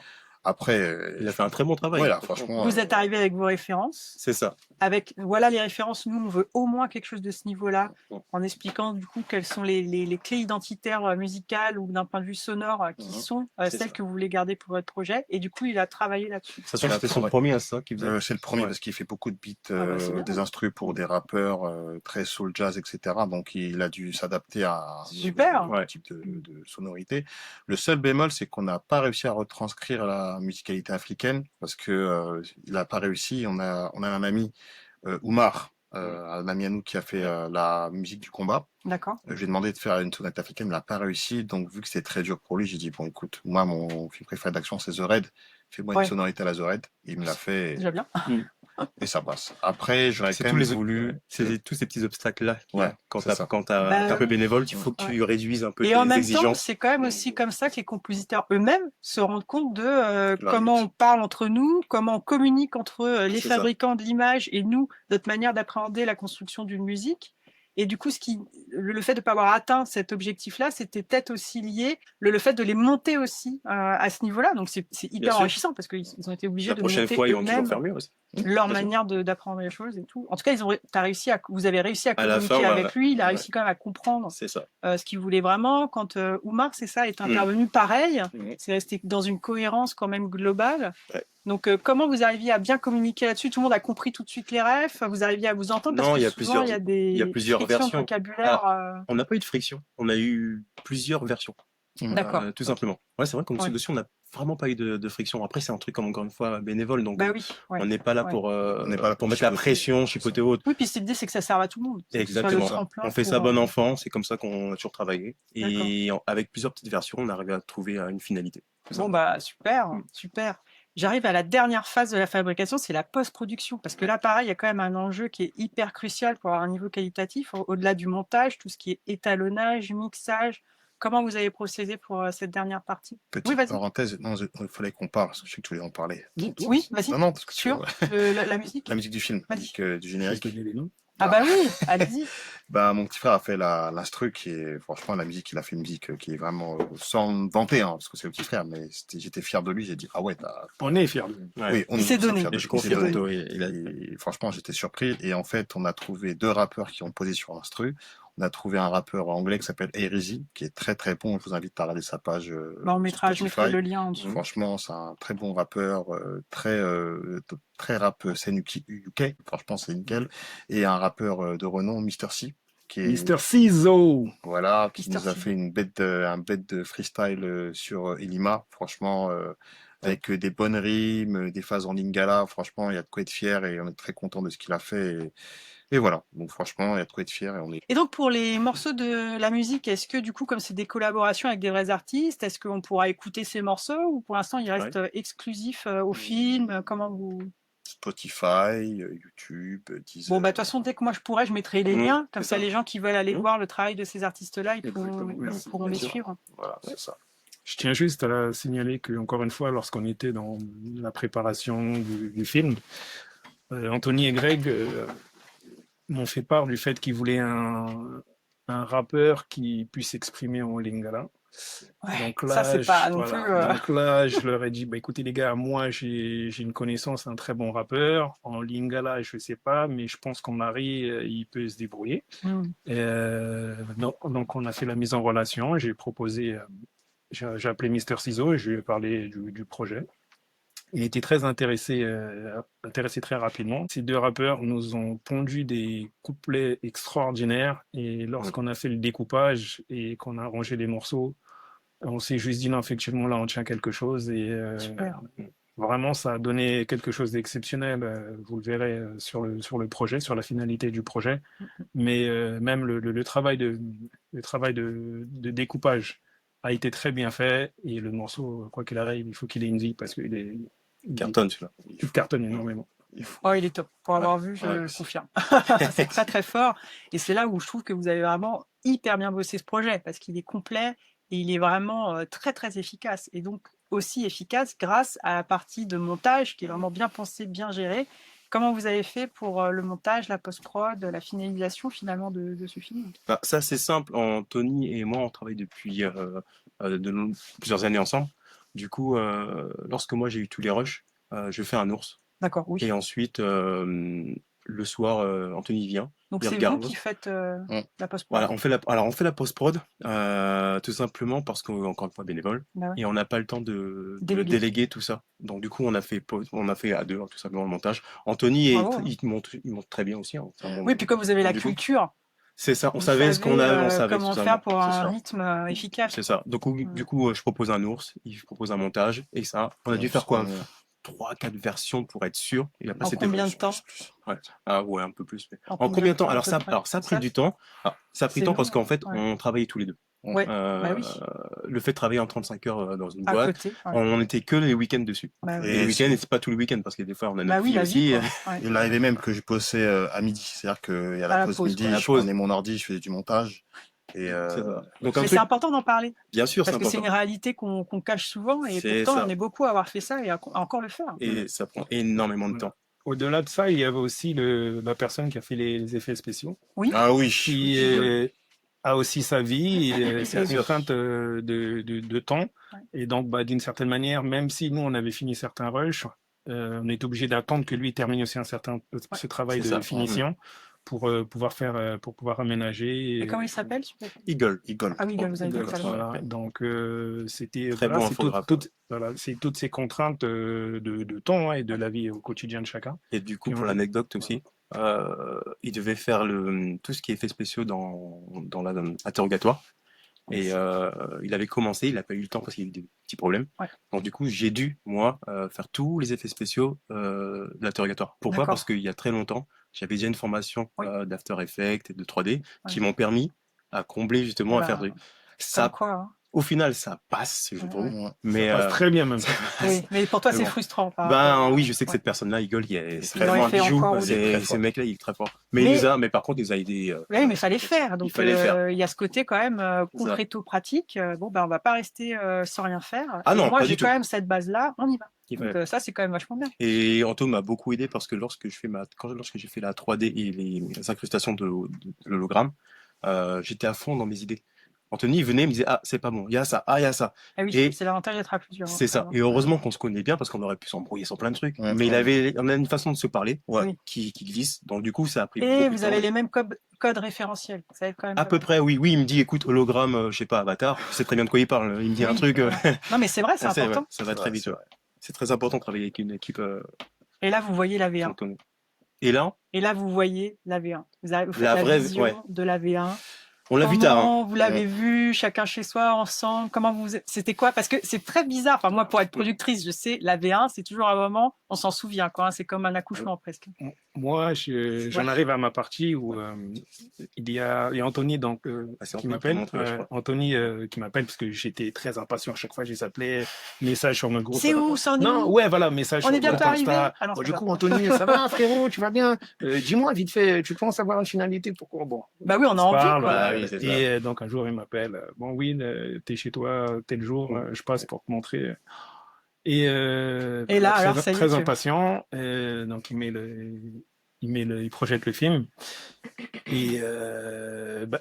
S4: Après,
S2: Il a fait un très bon travail.
S4: voilà, franchement.
S1: Vous êtes arrivé avec vos références.
S2: C'est ça.
S1: Avec, voilà les références, nous on veut au moins quelque chose de ce niveau-là, en expliquant du coup quelles sont les clés identitaires musicales ou d'un point de vue sonore qui sont
S2: C'est
S1: celles
S2: ça.
S1: que vous voulez garder pour votre projet, et du coup il a travaillé là-dessus.
S2: Sachant que c'était son premier à ça qui faisait.
S4: C'est le premier
S2: Ouais.
S4: parce qu'il fait beaucoup de beats,
S1: bah, c'est bien.
S4: des instrus pour des rappeurs très soul jazz, etc. Donc il a dû s'adapter à
S1: Super.
S4: ce type de sonorité. Le seul bémol, c'est qu'on n'a pas réussi à retranscrire la musicalité africaine parce que il n'a pas réussi. On a un ami, Oumar, un ami à nous qui a fait la musique du combat.
S1: D'accord.
S4: Je lui ai demandé de faire une sonate africaine, il n'a pas réussi. Donc, vu que c'était très dur pour lui, j'ai dit, bon, écoute, moi, mon film préféré d'action, c'est The Raid. Fais-moi une sonorité à la The Raid. Il me l'a fait
S1: Déjà bien.
S4: et ça passe. Après, j'aurais
S2: C'est
S4: quand
S2: tous
S4: même
S2: les
S4: voulu.
S2: tous ces petits obstacles-là.
S4: Ouais,
S2: Quand
S4: c'est ça.
S2: t'es
S1: Bah,
S2: un peu bénévole, il faut que tu réduises un peu
S1: Et
S2: tes
S1: en même temps,
S2: exigences.
S1: c'est quand même aussi comme ça que les compositeurs eux-mêmes se rendent compte de
S4: La
S1: comment
S4: lutte.
S1: on parle entre nous, comment on communique entre les
S2: C'est ça.
S1: fabricants de l'image et nous, notre manière d'appréhender la construction d'une musique. Et du coup, le fait de ne pas avoir atteint cet objectif-là, c'était peut-être aussi lié le fait de les monter aussi à ce niveau-là. Donc c'est hyper
S2: sûr.
S1: enrichissant parce qu'ils ont été obligés
S2: La
S1: de
S2: prochaine
S1: monter
S2: fois, ils vont toujours
S1: eux-mêmes
S2: faire mieux aussi.
S1: leur
S2: Bien sûr.
S1: manière d'apprendre les choses et tout. En tout cas, vous avez réussi à
S2: À la
S1: communiquer
S2: fin,
S1: avec lui. Il a
S2: ouais.
S1: réussi quand même à comprendre
S2: C'est ça.
S1: ce qu'il voulait vraiment. Quand Oumar, c'est ça, est
S2: Mm.
S1: intervenu pareil,
S2: Mhm.
S1: c'est resté dans une cohérence quand même globale.
S2: Ouais.
S1: Donc, comment vous arriviez à bien communiquer là-dessus? Tout le monde a compris tout de suite les refs? Vous arriviez à vous entendre? Parce
S2: Non,
S1: que
S2: il y a
S1: souvent,
S2: plusieurs,
S1: il y a
S2: il y a
S1: des
S2: plusieurs
S1: frictions de
S2: versions.
S1: vocabulaire.
S2: On n'a pas eu de friction. On a eu plusieurs versions.
S1: D'accord.
S2: Tout simplement. Ouais, c'est vrai qu'on
S1: Ouais.
S2: dessus, on n'a vraiment pas eu de friction. Après, c'est un truc, comme encore une fois, bénévole. Donc,
S1: Bah oui. Ouais.
S2: on n'est pas là
S1: Ouais.
S2: pour,
S4: On n'est pas là
S2: pour
S4: pour
S2: mettre la
S4: chipoter.
S2: pression, chipoter autre.
S1: Oui, puis l'idée, c'est que ça serve à tout le monde. C'est que ce soit le
S2: Exactement.
S1: tremplin
S2: On fait
S1: pour,
S2: ça bon enfant. C'est comme ça qu'on a toujours travaillé.
S1: D'accord.
S2: Et avec plusieurs petites versions, on arrive à trouver une finalité.
S1: Bon, bah, super,
S2: Mm.
S1: super. J'arrive à la dernière phase de la fabrication, c'est la post-production. Parce que là, pareil, il y a quand même un enjeu qui est hyper crucial pour avoir un niveau qualitatif, au-delà du montage, tout ce qui est étalonnage, mixage. Comment vous avez procédé pour cette dernière partie?
S4: Petite
S1: Oui, vas-y.
S4: parenthèse, non, il fallait qu'on parle, parce que je sais que tu voulais en parler.
S1: Oui, vas-y.
S4: Non, parce que
S1: Sur la musique.
S4: la musique du film,
S1: Vas-y.
S4: du générique.
S1: Ah bah oui, allez-y.
S4: Bah, mon petit frère a fait l'instru qui est, franchement, la musique, il a fait une musique qui est vraiment, sans me vanter, hein, parce que c'est le petit frère, mais j'étais fier de lui, j'ai dit, ah ouais,
S3: On est fiers de lui.
S2: Ouais.
S4: oui, on
S1: Il s'est
S4: est
S1: donné.
S4: fiers de
S2: Et
S4: lui,
S2: je
S4: il s'est
S2: confirme.
S4: donné.
S2: Et
S4: Franchement, j'étais surpris. Et en fait, on a trouvé 2 rappeurs qui ont posé sur l'instru. On a trouvé un rappeur anglais qui s'appelle Erizi, qui est très très bon. Je vous invite à regarder sa page.
S1: Bah, je mettrai
S4: Spotify.
S1: le lien en dessous.
S4: Franchement, c'est un très bon rappeur, très rap scène UK. Franchement, c'est nickel. Et un rappeur de renom, Mr. C, qui est
S3: Mr. Cizo.
S4: voilà, qui
S1: Mr.
S4: nous a
S1: C.
S4: fait un bête de freestyle sur Elima. Franchement, avec des bonnes rimes, des phases en lingala. Franchement, il y a de quoi être fier et on est très content de ce qu'il a fait. Et voilà. Donc franchement, il y a de quoi être fier et on est.
S1: Et donc, pour les morceaux de la musique, est-ce que du coup, comme c'est des collaborations avec des vrais artistes, est-ce qu'on pourra écouter ces morceaux ou pour l'instant, ils restent exclusifs au film? Comment vous...
S4: Spotify, YouTube, Deezer.
S1: Bon, bah, de toute façon, dès que moi je pourrai, je mettrai les
S2: Mmh,
S1: liens. Comme
S2: c'est
S1: ça,
S2: ça.
S1: les gens qui veulent aller
S2: Mmh.
S1: voir le travail de ces artistes-là, ils
S3: Merci,
S1: pourront
S2: bien
S1: les
S2: sûr.
S1: suivre.
S4: Voilà, c'est ça.
S3: Je tiens juste à signaler que, encore une fois, lorsqu'on était dans la préparation du film, Anthony et Greg m'ont fait part du fait qu'ils voulaient un rappeur qui puisse s'exprimer en lingala.
S1: Ouais,
S3: Donc
S1: ça, c'est pas non
S3: voilà.
S1: plus.
S3: Donc là, je leur ai dit, bah, écoutez les gars, moi j'ai une connaissance, un très bon rappeur. En lingala, je sais pas, mais je pense qu'en Mari, il peut se débrouiller. Donc on a fait la mise en relation. J'ai proposé, j'ai appelé Mr. Cizo et je lui ai parlé du projet. Il était très intéressé très rapidement. Ces 2 rappeurs nous ont pondu des couplets extraordinaires et lorsqu'on a fait le découpage et qu'on a arrangé les morceaux, on s'est juste dit non, effectivement, là, on tient quelque chose et
S1: Super.
S3: vraiment, ça a donné quelque chose d'exceptionnel. Vous le verrez sur le projet, sur la finalité du projet. Mais même le travail de découpage a été très bien fait et le morceau, quoi qu'il arrive, il faut qu'il ait une vie parce qu'il
S2: Cartonne, celui-là.
S3: il cartonne énormément.
S1: Oh, il est top. Pour avoir vu, je
S2: Ouais.
S1: confirme. C'est très très fort. Et c'est là où je trouve que vous avez vraiment hyper bien bossé ce projet parce qu'il est complet et il est vraiment très très efficace. Et donc aussi efficace grâce à la partie de montage qui est vraiment bien pensée, bien gérée. Comment vous avez fait pour le montage, la post-prod, la finalisation finalement de ce film?
S2: Bah, ça, c'est simple. Anthony et moi, on travaille depuis plusieurs années ensemble. Du coup, lorsque moi j'ai eu tous les rushs, je fais un ours.
S1: D'accord, oui.
S2: Et ensuite, le soir, Anthony vient.
S1: Donc
S2: il
S1: c'est
S2: regarde.
S1: vous qui faites
S4: Mm.
S1: la post-prod.
S2: Voilà, on fait la post-prod, tout simplement parce qu'on est encore une fois bénévole
S1: Bah ouais.
S2: et on n'a pas le temps de
S1: Déléguer.
S2: déléguer tout ça. Donc du coup, on a fait à 2 tout simplement le montage. Anthony,
S1: Bravo, hein.
S2: il monte très bien aussi. Hein. Enfin, bon,
S1: Oui, puis comme vous avez la
S2: du coup,
S1: culture,
S2: c'est ça. On
S1: vous
S2: savait ce qu'on
S1: savez,
S2: avait, on savait
S1: comment
S2: totalement.
S1: faire pour
S2: C'est
S1: un
S2: ça.
S1: rythme efficace.
S2: C'est ça. Donc du coup, je propose un ours, il propose un montage et ça. On a dû faire quoi? 3-4 versions pour être sûr. Et après,
S1: En
S2: c'était
S1: combien de temps?
S2: Ouais. Ah ouais, un peu plus. Mais...
S1: En
S2: En combien de temps?
S1: à
S2: Alors
S1: peu
S2: ça,
S1: près
S2: ça a pris du temps. Alors, ça a pris
S1: C'est
S2: du temps
S1: long,
S2: parce qu'en fait,
S1: ouais.
S2: on travaillait tous les deux.
S1: Ouais, bah oui.
S2: Le fait de travailler en 35 heures dans une
S1: À
S2: boîte,
S1: côté. Ouais.
S2: on n'était que les week-ends dessus.
S1: Bah oui.
S2: Et les week-ends, et c'est pas tous les week-ends parce que des fois, on a
S1: Bah
S2: notre
S1: oui,
S2: vie
S1: la
S2: aussi.
S1: vie, quoi. Ouais.
S4: Il arrivait même que je bossais à midi. C'est-à-dire qu'il y a
S1: À
S4: la
S1: la
S4: pause
S1: pause,
S4: midi,
S1: quoi.
S2: La
S4: je
S2: pause.
S4: prenais mon ordi, je faisais du montage. Et
S2: C'est ça. Donc un
S1: Mais
S2: truc,
S1: c'est important d'en parler
S2: bien sûr, c'est
S1: parce que c'est
S2: important.
S1: une réalité qu'on cache souvent et
S2: C'est
S1: pourtant
S2: ça.
S1: on est beaucoup à avoir fait ça et à encore le faire.
S2: Et ça prend énormément de temps.
S3: Au-delà de ça, il y avait aussi la personne qui a fait les effets spéciaux,
S4: Ah oui.
S3: qui a aussi sa vie, et c'est une contrainte de temps.
S1: Ouais.
S3: Et donc, d'une certaine manière, même si nous, on avait fini certains rushs, on est obligé d'attendre que lui termine aussi ce travail
S2: c'est
S3: de
S2: ça.
S3: finition pour pouvoir aménager.
S1: Et comment il s'appelle?
S2: Eagle.
S4: Eagle.
S1: Ah oui, vous avez dit
S3: Donc,
S1: ça.
S3: voilà. Donc, c'était
S2: Très bon infographe.
S3: c'est toutes ces contraintes de temps, hein, et de la vie au quotidien de chacun.
S2: Et du coup,
S3: Qui
S2: pour
S3: ont-
S2: l'anecdote aussi, il devait faire tout ce qui est effets spéciaux dans l'interrogatoire. Et il avait commencé, il n'a pas eu le temps parce qu'il y a eu des petits problèmes.
S1: Ouais.
S2: Donc du coup, j'ai dû, moi, faire tous les effets spéciaux de l'interrogatoire. Pourquoi?
S1: D'accord.
S2: Parce qu'il y a très longtemps, j'avais déjà une formation
S1: Oui.
S2: d'After Effects et de 3D qui
S1: Ouais.
S2: m'ont permis à combler justement, à faire
S1: Bah,
S2: des...
S1: Comme
S2: Ça,
S1: quoi, hein.
S2: au final, ça passe, je
S1: Ouais,
S2: trouve.
S1: ouais.
S2: Mais
S3: Ça passe très bien même.
S1: Oui, mais pour toi,
S2: Mais
S1: c'est
S2: bon.
S1: frustrant. par rapport-
S2: Ben oui, je sais que
S1: Ouais.
S2: cette personne-là, Eagle, c'est
S1: Il aurait
S2: vraiment un
S1: fait
S2: bijou.
S1: encore ou
S2: C'est
S4: des-
S2: ce mec-là, il est très fort. Mais par contre, il nous a aidé.
S1: Oui, mais il fallait faire. Donc,
S2: fallait faire.
S1: il y a ce côté quand même
S2: C'est ça.
S1: concréto-pratique. Bon, on va pas rester sans rien faire.
S2: Ah
S1: Et
S2: non,
S1: moi,
S2: pas
S1: j'ai
S2: du tout.
S1: quand même cette base-là. On y va.
S2: Ouais.
S1: Donc, ça, c'est quand même vachement bien.
S2: Et Anto m'a beaucoup aidé parce que lorsque j'ai fait la 3D et les incrustations de l'hologramme, j'étais à fond dans mes idées. Anthony venait, il me disait, ah, c'est pas bon, il y a ça, ah, il y a ça.
S1: Ah oui,
S2: Et
S1: c'est l'avantage d'être à plusieurs.
S2: c'est ça. Et heureusement qu'on se connaît bien parce qu'on aurait pu s'embrouiller sur plein de trucs.
S4: Ouais,
S2: Mais
S4: ouais.
S2: on a une façon de se parler
S1: Oui.
S2: qui glisse. Donc du coup, ça a pris
S1: Et
S2: beaucoup de
S1: vous
S2: temps.
S1: avez les mêmes codes référentiels. Ça va être quand même
S2: À peu près, oui. Oui, il me dit, écoute, hologramme, je sais pas, Avatar, je sais très bien de quoi il parle. Il me dit un
S1: Oui,
S2: truc.
S1: voilà. Non, mais c'est vrai, c'est
S2: Ouais,
S1: important.
S2: ça va
S4: C'est
S2: très
S4: vrai,
S2: vite.
S4: c'est
S2: Ouais.
S4: vrai.
S2: C'est très important de travailler avec une équipe
S1: Et là, vous voyez la
S2: qui
S1: V1.
S2: on connaît. Et là,
S1: Et là, vous voyez la V1. Vous faites
S2: la
S1: la
S2: vraie,
S1: vision
S2: ouais.
S1: de la V1.
S2: On l'a vu tard. Hein.
S1: Comment vous l'avez vu, chacun chez soi, ensemble? C'était quoi? Parce que c'est très bizarre. Enfin, moi, pour être productrice, je sais, la V1, c'est toujours un moment, on s'en souvient, quoi. Hein, c'est comme un accouchement, presque.
S3: Moi, j'en arrive à ma partie où il y a Anthony donc,
S2: Ah, c'est
S3: qui
S2: Anthony qui
S3: m'appelle.
S2: montre, je crois.
S3: Anthony qui m'appelle parce que j'étais très impatient. À chaque fois, je les appelais, message sur le groupe.
S1: C'est où, ça en est
S3: Non,
S1: où?
S3: ouais, voilà, message
S1: On
S3: sur
S1: est
S3: le
S1: bientôt
S3: groupe
S1: arrivé?
S3: Insta.
S1: Ah non,
S3: Bon,
S1: c'est
S3: du
S1: pas
S3: coup, Anthony, ça va, frérot, tu vas bien? Dis-moi, vite fait, tu penses avoir une finalité? Pourquoi? Bon,
S1: Bah oui, on a
S3: se
S1: envie,
S3: parle,
S1: quoi.
S2: Bah oui, c'est ça.
S3: et donc, un jour, il m'appelle. Bon, oui, t'es chez toi tel jour, je passe pour te montrer. Et
S1: Et là, alors,
S3: très,
S1: ça y est,
S3: très impatient. Donc, il projette le film. Et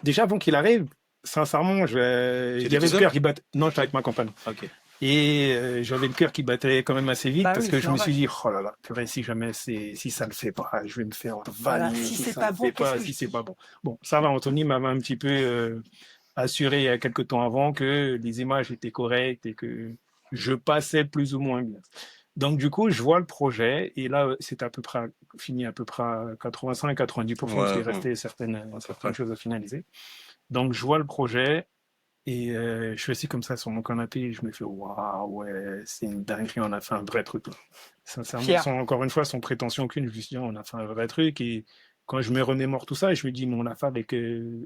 S3: déjà, avant qu'il arrive, sincèrement,
S2: Tu
S3: j'avais
S2: étais tout
S3: le
S2: seul?
S3: cœur qui battait. Non, j'étais avec ma compagne.
S2: Ok.
S3: Et j'avais le cœur qui battait quand même assez vite
S1: Bah
S3: parce
S1: oui,
S3: que
S1: c'est
S3: je me suis
S1: normal.
S3: dit, oh là là, purée, si jamais si ça le fait pas, je vais me faire
S1: Voilà,
S3: vanner.
S1: si c'est
S3: ça
S1: pas
S3: le
S1: bon,
S3: fait
S1: qu'est-ce
S3: pas,
S1: que
S3: si
S1: je
S3: c'est
S1: dis?
S3: pas bon. Bon, ça va, Anthony m'avait un petit peu assuré il y a quelques temps avant que les images étaient correctes et que je passais plus ou moins bien. Donc, du coup, je vois le projet et là, c'est à peu près fini à peu près à 85-90% parce qu'il
S2: Ouais,
S3: restait certaines
S2: ouais.
S3: choses à finaliser. Donc, je vois le projet et je suis assis comme ça sur mon canapé et je me fais waouh, ouais, c'est une dinguerie, on a fait un vrai truc. Sincèrement,
S1: Fier.
S3: encore une fois, sans prétention aucune, je me suis dit, on a fait un vrai truc. Et quand je me remémore tout ça, je me dis, mais on l'a fait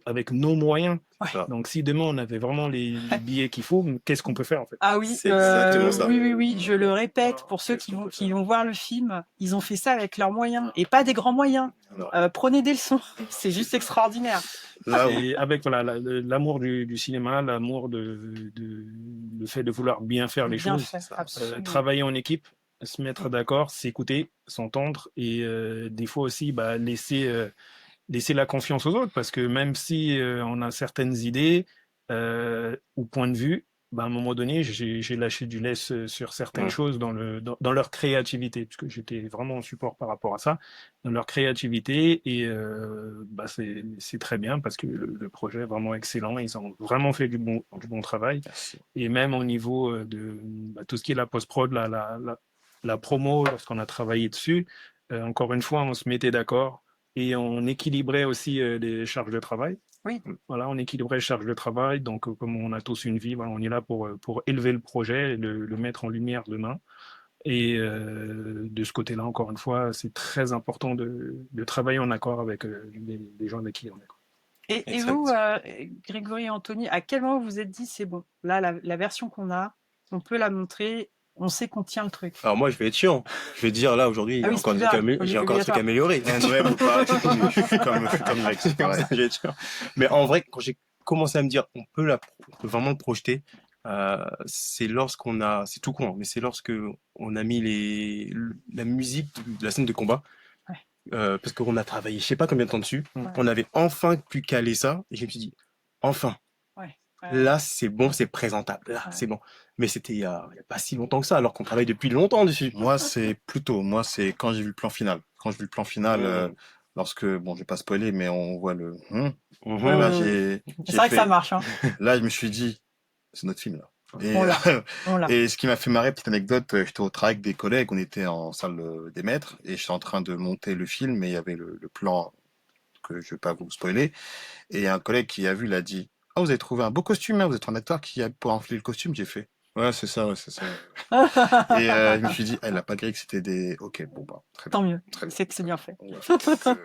S3: avec nos moyens.
S2: Ça.
S3: Donc, si demain on avait vraiment les billets qu'il faut, qu'est-ce qu'on peut faire en fait?
S1: Ah oui,
S2: C'est exactement ça.
S1: oui, je le répète, pour ceux qui vont voir le film, ils ont fait ça avec leurs moyens, et pas des grands moyens.
S2: Non.
S1: Prenez des leçons, c'est juste extraordinaire.
S2: Là où
S3: Et avec voilà, l'amour du cinéma, l'amour le fait de vouloir bien faire les
S1: Bien
S3: choses,
S1: fait, absolument.
S3: travailler en équipe, se mettre d'accord, s'écouter, s'entendre et des fois aussi laisser la confiance aux autres parce que même si on a certaines idées ou points de vue, à un moment donné, j'ai lâché du lest sur certaines choses dans leur créativité, puisque j'étais vraiment en support par rapport à ça, dans leur créativité, et c'est très bien parce que le projet est vraiment excellent, ils ont vraiment fait du bon travail, et même au niveau de tout ce qui est la post-prod, la promo, lorsqu'on a travaillé dessus, encore une fois, on se mettait d'accord, et on équilibrait aussi les charges de travail.
S1: Oui.
S3: Voilà, on équilibrait les charges de travail. Donc, comme on a tous une vie, voilà, on est là pour élever le projet et le mettre en lumière demain. Et de ce côté-là, encore une fois, c'est très important de travailler en accord avec les gens avec qui on est.
S1: Et vous, Grégory et Anthony, à quel moment vous vous êtes dit, c'est bon, là, la version qu'on a, on peut la montrer, on sait qu'on tient le truc.
S2: Alors moi, je vais être chiant. Je vais dire là aujourd'hui,
S1: Ah oui,
S2: j'ai encore un truc à améliorer.
S4: Ouais, faut pas, je suis comme Greg, c'est pareil.
S2: Je vais être chiant. Mais en vrai, quand j'ai commencé à me dire, on peut vraiment le projeter, c'est tout con, hein, mais c'est lorsque on a mis la musique de la scène de combat.
S1: Ouais.
S2: Parce qu'on a travaillé, je sais pas combien de temps dessus.
S1: Ouais.
S2: On avait enfin pu caler ça. Et je me suis dit, enfin,
S1: Ouais.
S2: là, c'est bon, c'est présentable. Là,
S1: Ouais.
S2: c'est bon. Mais c'était il y a pas si longtemps que ça, alors qu'on travaille depuis longtemps dessus.
S4: Moi, c'est quand j'ai vu le plan final. Quand j'ai vu le plan final, lorsque, bon, je vais pas spoiler, mais on voit le.
S2: Mhm.
S1: Ouais,
S4: Là,
S1: ouais,
S4: j'ai
S1: C'est vrai que
S4: fait.
S1: ça marche. Hein.
S4: Là, je me suis dit, c'est notre film là. Et,
S1: On l'a. On l'a.
S4: et ce qui m'a fait marrer, petite anecdote, j'étais au travail avec des collègues, on était en salle des maîtres et j'étais en train de monter le film et il y avait le plan que je vais pas vous spoiler. Et il y a un collègue qui a vu, il a dit, ah, vous avez trouvé un beau costume, hein, vous êtes un acteur qui a pour enfiler le costume. J'ai fait, ouais, c'est ça, ouais, c'est ça. Et je me suis dit, elle a pas grillé que c'était des. Ok, bon, bah, très bien.
S1: Tant mieux.
S4: Très bien.
S1: C'est que c'est bien fait.
S4: Ouais.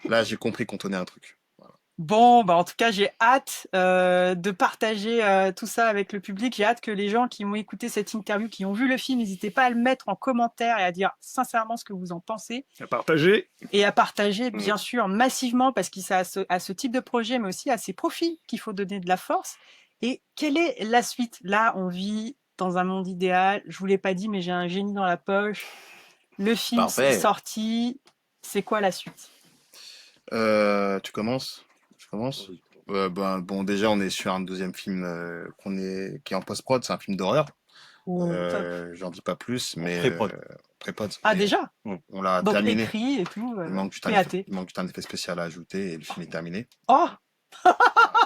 S4: Là, j'ai compris qu'on tenait un truc. Voilà.
S1: Bon, bah en tout cas, j'ai hâte de partager tout ça avec le public. J'ai hâte que les gens qui ont écouté cette interview, qui ont vu le film, n'hésitez pas à le mettre en commentaire et à dire sincèrement ce que vous en pensez.
S3: À partager.
S1: Et à partager, bien sûr, massivement, parce qu'il à ce type de projet, mais aussi à ses profils qu'il faut donner de la force. Et quelle est la suite? Là, on vit dans un monde idéal. Je vous l'ai pas dit, mais j'ai un génie dans la poche. Le film est
S2: Parfait.
S1: sorti. C'est quoi la suite?
S4: Tu commences? Je commence? Bon, déjà, on est sur un deuxième film qui est en post-prod, c'est un film d'horreur.
S1: Oh, top.
S4: J'en dis pas plus, mais
S2: pré-prod.
S4: pré-prod.
S1: Ah,
S4: Mais
S1: déjà?
S4: on l'a
S1: Donc
S4: terminé.
S1: écrit et tout,
S4: Il manque juste un
S1: PAT.
S4: effet, il manque juste un effet spécial à ajouter et le film est terminé.
S1: Oh,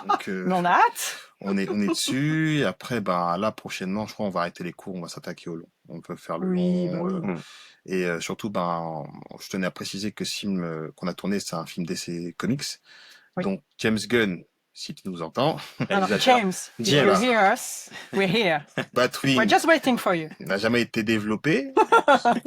S4: Donc,
S1: mais on a hâte.
S4: on est dessus. Et après, là, prochainement, je crois, on va arrêter les cours, on va s'attaquer au long. On peut faire le
S1: Oui,
S4: long.
S1: bah oui.
S4: Et surtout, je tenais à préciser que ce film qu'on a tourné, c'est un film DC Comics.
S1: Oui.
S4: Donc, James Gunn, si tu nous entends,
S1: Alors, James, if you
S4: James.
S1: hear us, we're here.
S4: Batwing
S1: We're just waiting for you.
S4: n'a jamais été développé.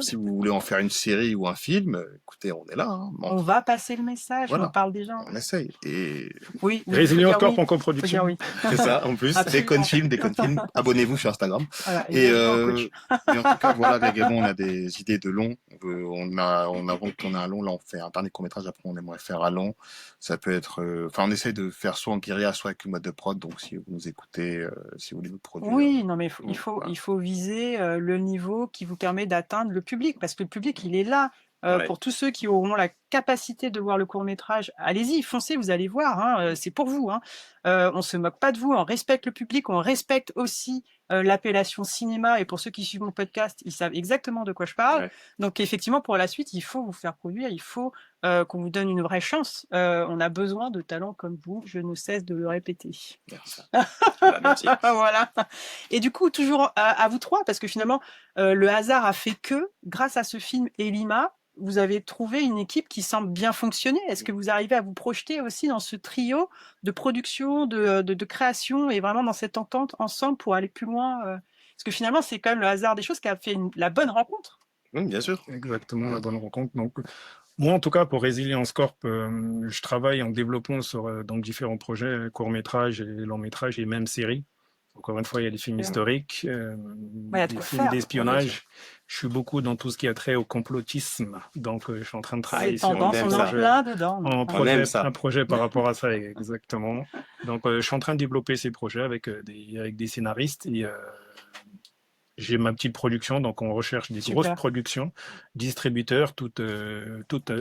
S4: Si vous voulez en faire une série ou un film, écoutez, on est là. Hein. Bon,
S1: On va passer le message,
S4: Voilà.
S1: on parle des gens.
S4: on essaye. Et
S1: Oui, oui,
S3: Résilient
S1: faut dire
S3: Corp
S1: oui.
S3: en
S1: Faut dire
S3: coproduction.
S1: oui.
S4: c'est ça, en plus.
S1: Absolument.
S4: Des films. Abonnez-vous sur Instagram.
S1: Voilà,
S4: Et,
S1: exactement, coach.
S4: et en tout cas, voilà, avec Gabon, on a des idées de long. On a tourné un long. Là, on fait un dernier court-métrage. Après, on aimerait faire un long. Ça peut être. On essaye de faire soit en guérilla, soit avec une mode de prod. Donc, si vous nous écoutez, si vous voulez nous produire.
S1: Oui, non, mais
S4: voilà.
S1: il faut viser le niveau qui vous permet d'atteindre le public, parce que le public, il est là.
S2: Ouais.
S1: Pour tous ceux qui auront la capacité de voir le court-métrage, allez-y, foncez, vous allez voir, hein, c'est pour vous. Hein. On se moque pas de vous, on respecte le public, on respecte aussi l'appellation cinéma, et pour ceux qui suivent mon podcast, ils savent exactement de quoi je parle.
S2: Ouais.
S1: Donc effectivement, pour la suite, il faut vous faire produire, il faut qu'on vous donne une vraie chance. On a besoin de talents comme vous, je ne cesse de le répéter.
S2: Merci. Bah, merci.
S1: Voilà. Et du coup, toujours à vous trois, parce que finalement, le hasard a fait que, grâce à ce film Elima, vous avez trouvé une équipe qui semble bien fonctionner. Est-ce que vous arrivez à vous projeter aussi dans ce trio de production, de création, et vraiment dans cette entente ensemble pour aller plus loin Parce que finalement, c'est quand même le hasard des choses qui a fait la bonne rencontre.
S2: Oui, bien sûr.
S3: Exactement, la bonne rencontre. Donc, moi, en tout cas, pour Résilience Corp, je travaille en développement sur donc, différents projets, courts-métrages et longs-métrages et même séries. Encore une fois, il y a des films historiques,
S1: y a de
S3: des
S1: quoi
S3: films
S1: faire.
S3: d'espionnage. Je suis beaucoup dans tout ce qui a trait au complotisme. Donc, je suis en train de travailler
S1: C'est
S3: sur
S1: tendance,
S2: aime
S1: on est
S2: ça.
S1: en plein dedans.
S3: un projet par rapport à ça, exactement. Donc, je suis en train de développer ces projets avec des scénaristes et j'ai ma petite production, donc on recherche des
S1: Super.
S3: grosses productions, distributeurs, tout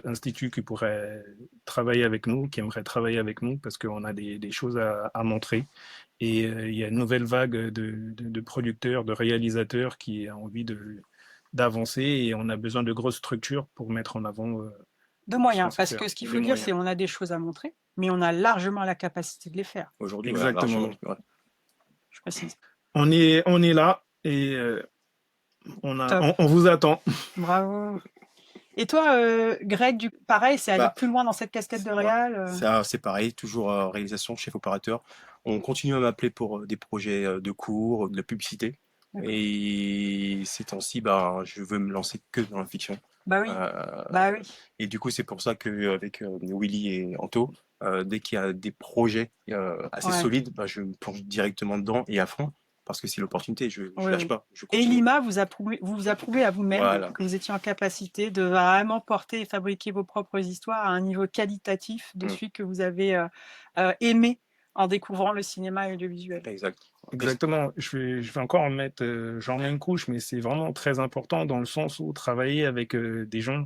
S3: institut qui pourrait travailler avec nous, qui aimerait travailler avec nous, parce qu'on a des choses à montrer. Et il y a une nouvelle vague de producteurs, de réalisateurs qui ont envie d'avancer, et on a besoin de grosses structures pour mettre en avant.
S1: De moyens,
S3: Je pense
S1: parce
S3: faire
S1: que ce qu'il
S3: des
S1: faut dire,
S3: moyens.
S1: c'est qu'on a des choses à montrer, mais on a largement la capacité de les faire.
S2: Aujourd'hui,
S3: Exactement.
S2: largement, ouais.
S1: Je précise.
S3: On est là et
S1: Top.
S3: on vous attend.
S1: Bravo. Et toi, Greg, pareil, c'est aller
S2: Bah,
S1: plus loin dans cette casquette de réal
S2: Ça, c'est pareil, toujours réalisation, chef opérateur. On continue à m'appeler pour des projets de cours, de la publicité.
S1: D'accord.
S2: Et ces temps-ci, je veux me lancer que dans la fiction.
S1: Bah oui,
S2: Euh,
S1: bah oui.
S2: Et du coup, c'est pour ça qu'avec Willy et Anto, dès qu'il y a des projets assez
S1: Ouais.
S2: solides, je me plonge directement dedans et à fond. Parce que c'est l'opportunité, je
S1: Ouais,
S2: lâche
S1: ouais.
S2: pas. Je
S1: Et
S2: continue.
S1: Lima vous a prouvé à vous-même
S2: Voilà.
S1: que vous étiez en capacité de vraiment porter et fabriquer vos propres histoires à un niveau qualitatif de celui que vous avez aimé en découvrant le cinéma et l'audiovisuel.
S2: Exact.
S3: Exactement. Je vais encore en mettre, j'en mets une couche, mais c'est vraiment très important dans le sens où travailler avec des gens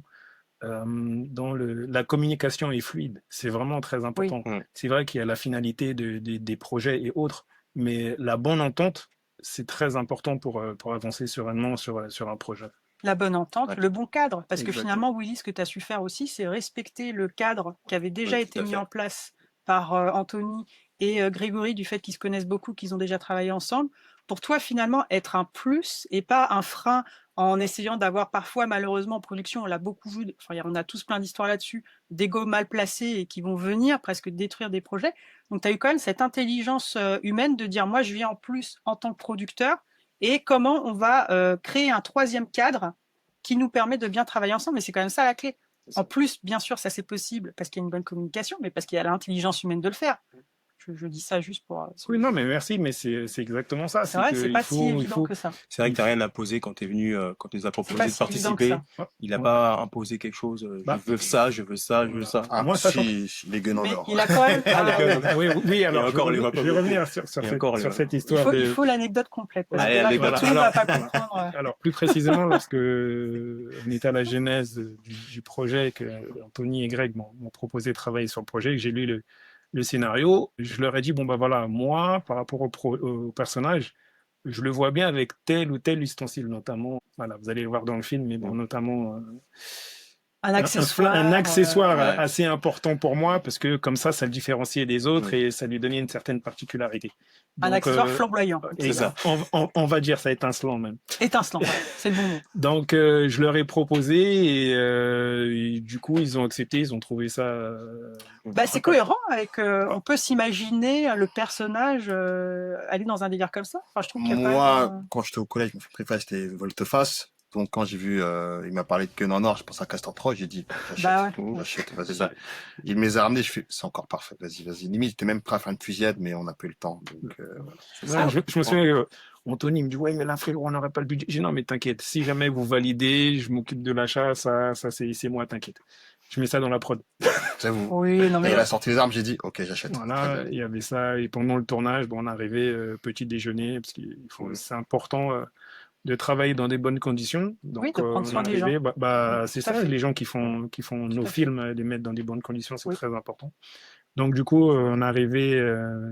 S3: dont la communication est fluide, c'est vraiment très important.
S2: Mm.
S3: C'est vrai qu'il y a la finalité des projets et autres, mais la bonne entente, c'est très important pour avancer sereinement sur un projet.
S1: La bonne entente,
S2: Ouais.
S1: le bon cadre. Parce que
S3: Exactement.
S1: finalement, Willy, ce que tu as su faire aussi, c'est respecter le cadre qui avait déjà
S2: Oui, tout
S1: été
S2: à
S1: mis
S2: fait.
S1: en place par Anthony et Grégory, du fait qu'ils se connaissent beaucoup, qu'ils ont déjà travaillé ensemble. Pour toi, finalement, être un plus et pas un frein en essayant d'avoir parfois, malheureusement, en production, on l'a beaucoup vu, enfin, on a tous plein d'histoires là-dessus, d'égos mal placés et qui vont venir presque détruire des projets. Donc, tu as eu quand même cette intelligence humaine de dire, moi, je viens en plus en tant que producteur, et comment on va créer un troisième cadre qui nous permet de bien travailler ensemble. Et c'est quand même ça la clé. En plus, bien sûr, ça c'est possible parce qu'il y a une bonne communication, mais parce qu'il y a l'intelligence humaine de le faire. Je dis ça juste pour...
S3: Oui, non, mais merci, mais c'est exactement ça.
S1: c'est vrai,
S3: que
S1: c'est
S3: il
S1: pas
S3: faut,
S1: si
S3: il
S1: évident
S3: faut-
S1: que ça.
S2: C'est vrai que tu n'as rien à poser quand tu es venu, quand tu nous as
S1: C'est
S2: proposé
S1: pas
S2: de
S1: si évident que
S2: participer.
S1: ça.
S2: Il n'a
S3: Ouais.
S2: pas imposé quelque chose.
S3: Bah,
S2: Je veux ça, je veux ça, je veux ça.
S4: Ah,
S3: Moi, sachant
S4: si, les gueux en
S1: Mais
S4: or.
S1: il a quand même...
S3: oui, alors
S2: Et encore, les voit
S3: je
S2: pas
S3: vais
S2: beaucoup.
S3: revenir sur
S2: Et encore, les
S3: sur
S2: voit
S3: cette
S2: pas
S3: histoire
S1: il
S3: de...
S1: faut l'anecdote complète. Parce
S2: Allez,
S1: que là,
S2: l'anecdote.
S1: tout le monde ne va pas comprendre.
S3: Alors, plus précisément, lorsque on était à la genèse du projet, que Anthony et Greg m'ont proposé de travailler sur le projet, que j'ai lu le scénario, je leur ai dit, bon, bah voilà, moi, par rapport au personnage, je le vois bien avec tel ou tel ustensile, notamment, voilà, vous allez le voir dans le film, mais bon, notamment
S1: Un accessoire.
S3: un accessoire
S2: ouais.
S3: assez important pour moi, parce que comme ça le différenciait des autres et ça lui donnait une certaine particularité.
S1: Un
S3: Donc,
S1: accessoire flamboyant.
S3: et
S2: C'est ça.
S3: on va dire ça étincelant même.
S1: Étincelant, voilà. C'est le bon mot.
S3: Donc je leur ai proposé et du coup ils ont accepté, ils ont trouvé ça.
S1: Bah, c'est cohérent avec. On peut s'imaginer le personnage aller dans un délire comme ça. Enfin, je trouve qu'il y a quand
S4: Moi,
S1: même,
S4: quand j'étais au collège, mon film préféré, c'était Volte-Face. Donc, quand j'ai vu, il m'a parlé de Queue en or, je pense à Castor 3, j'ai dit, j'achète,
S1: Bah
S4: j'achète, vas-y.
S2: C'est ça.
S4: Il me les a ramenés, je fais, c'est encore parfait, vas-y. Limite, j'étais même prêt à faire une fusillade, mais on n'a pas eu le temps. Donc, voilà.
S3: Ouais, je me souviens, Anthony me dit ouais mais là frérot on n'aurait pas le budget. J'ai dit non mais t'inquiète, si jamais vous validez, je m'occupe de l'achat, ça c'est moi, t'inquiète. Je mets ça dans la prod.
S4: J'avoue.
S1: Oui, non
S4: Et
S1: mais.
S4: il a sorti les armes, j'ai dit, ok, j'achète. Très
S3: Voilà,
S4: bien.
S3: il y avait ça et pendant le tournage, bon, on arrivait petit déjeuner parce qu'il faut, c'est important de travailler dans des bonnes conditions. Donc,
S1: Oui, de prendre soin
S3: on
S1: des
S3: arrivait,
S1: gens.
S3: c'est
S1: Tout à
S3: ça,
S1: fait.
S3: les gens qui font nos
S1: à fait.
S3: films, les mettre dans des bonnes conditions, c'est
S1: Oui.
S3: très important. Donc du coup, on arrivait,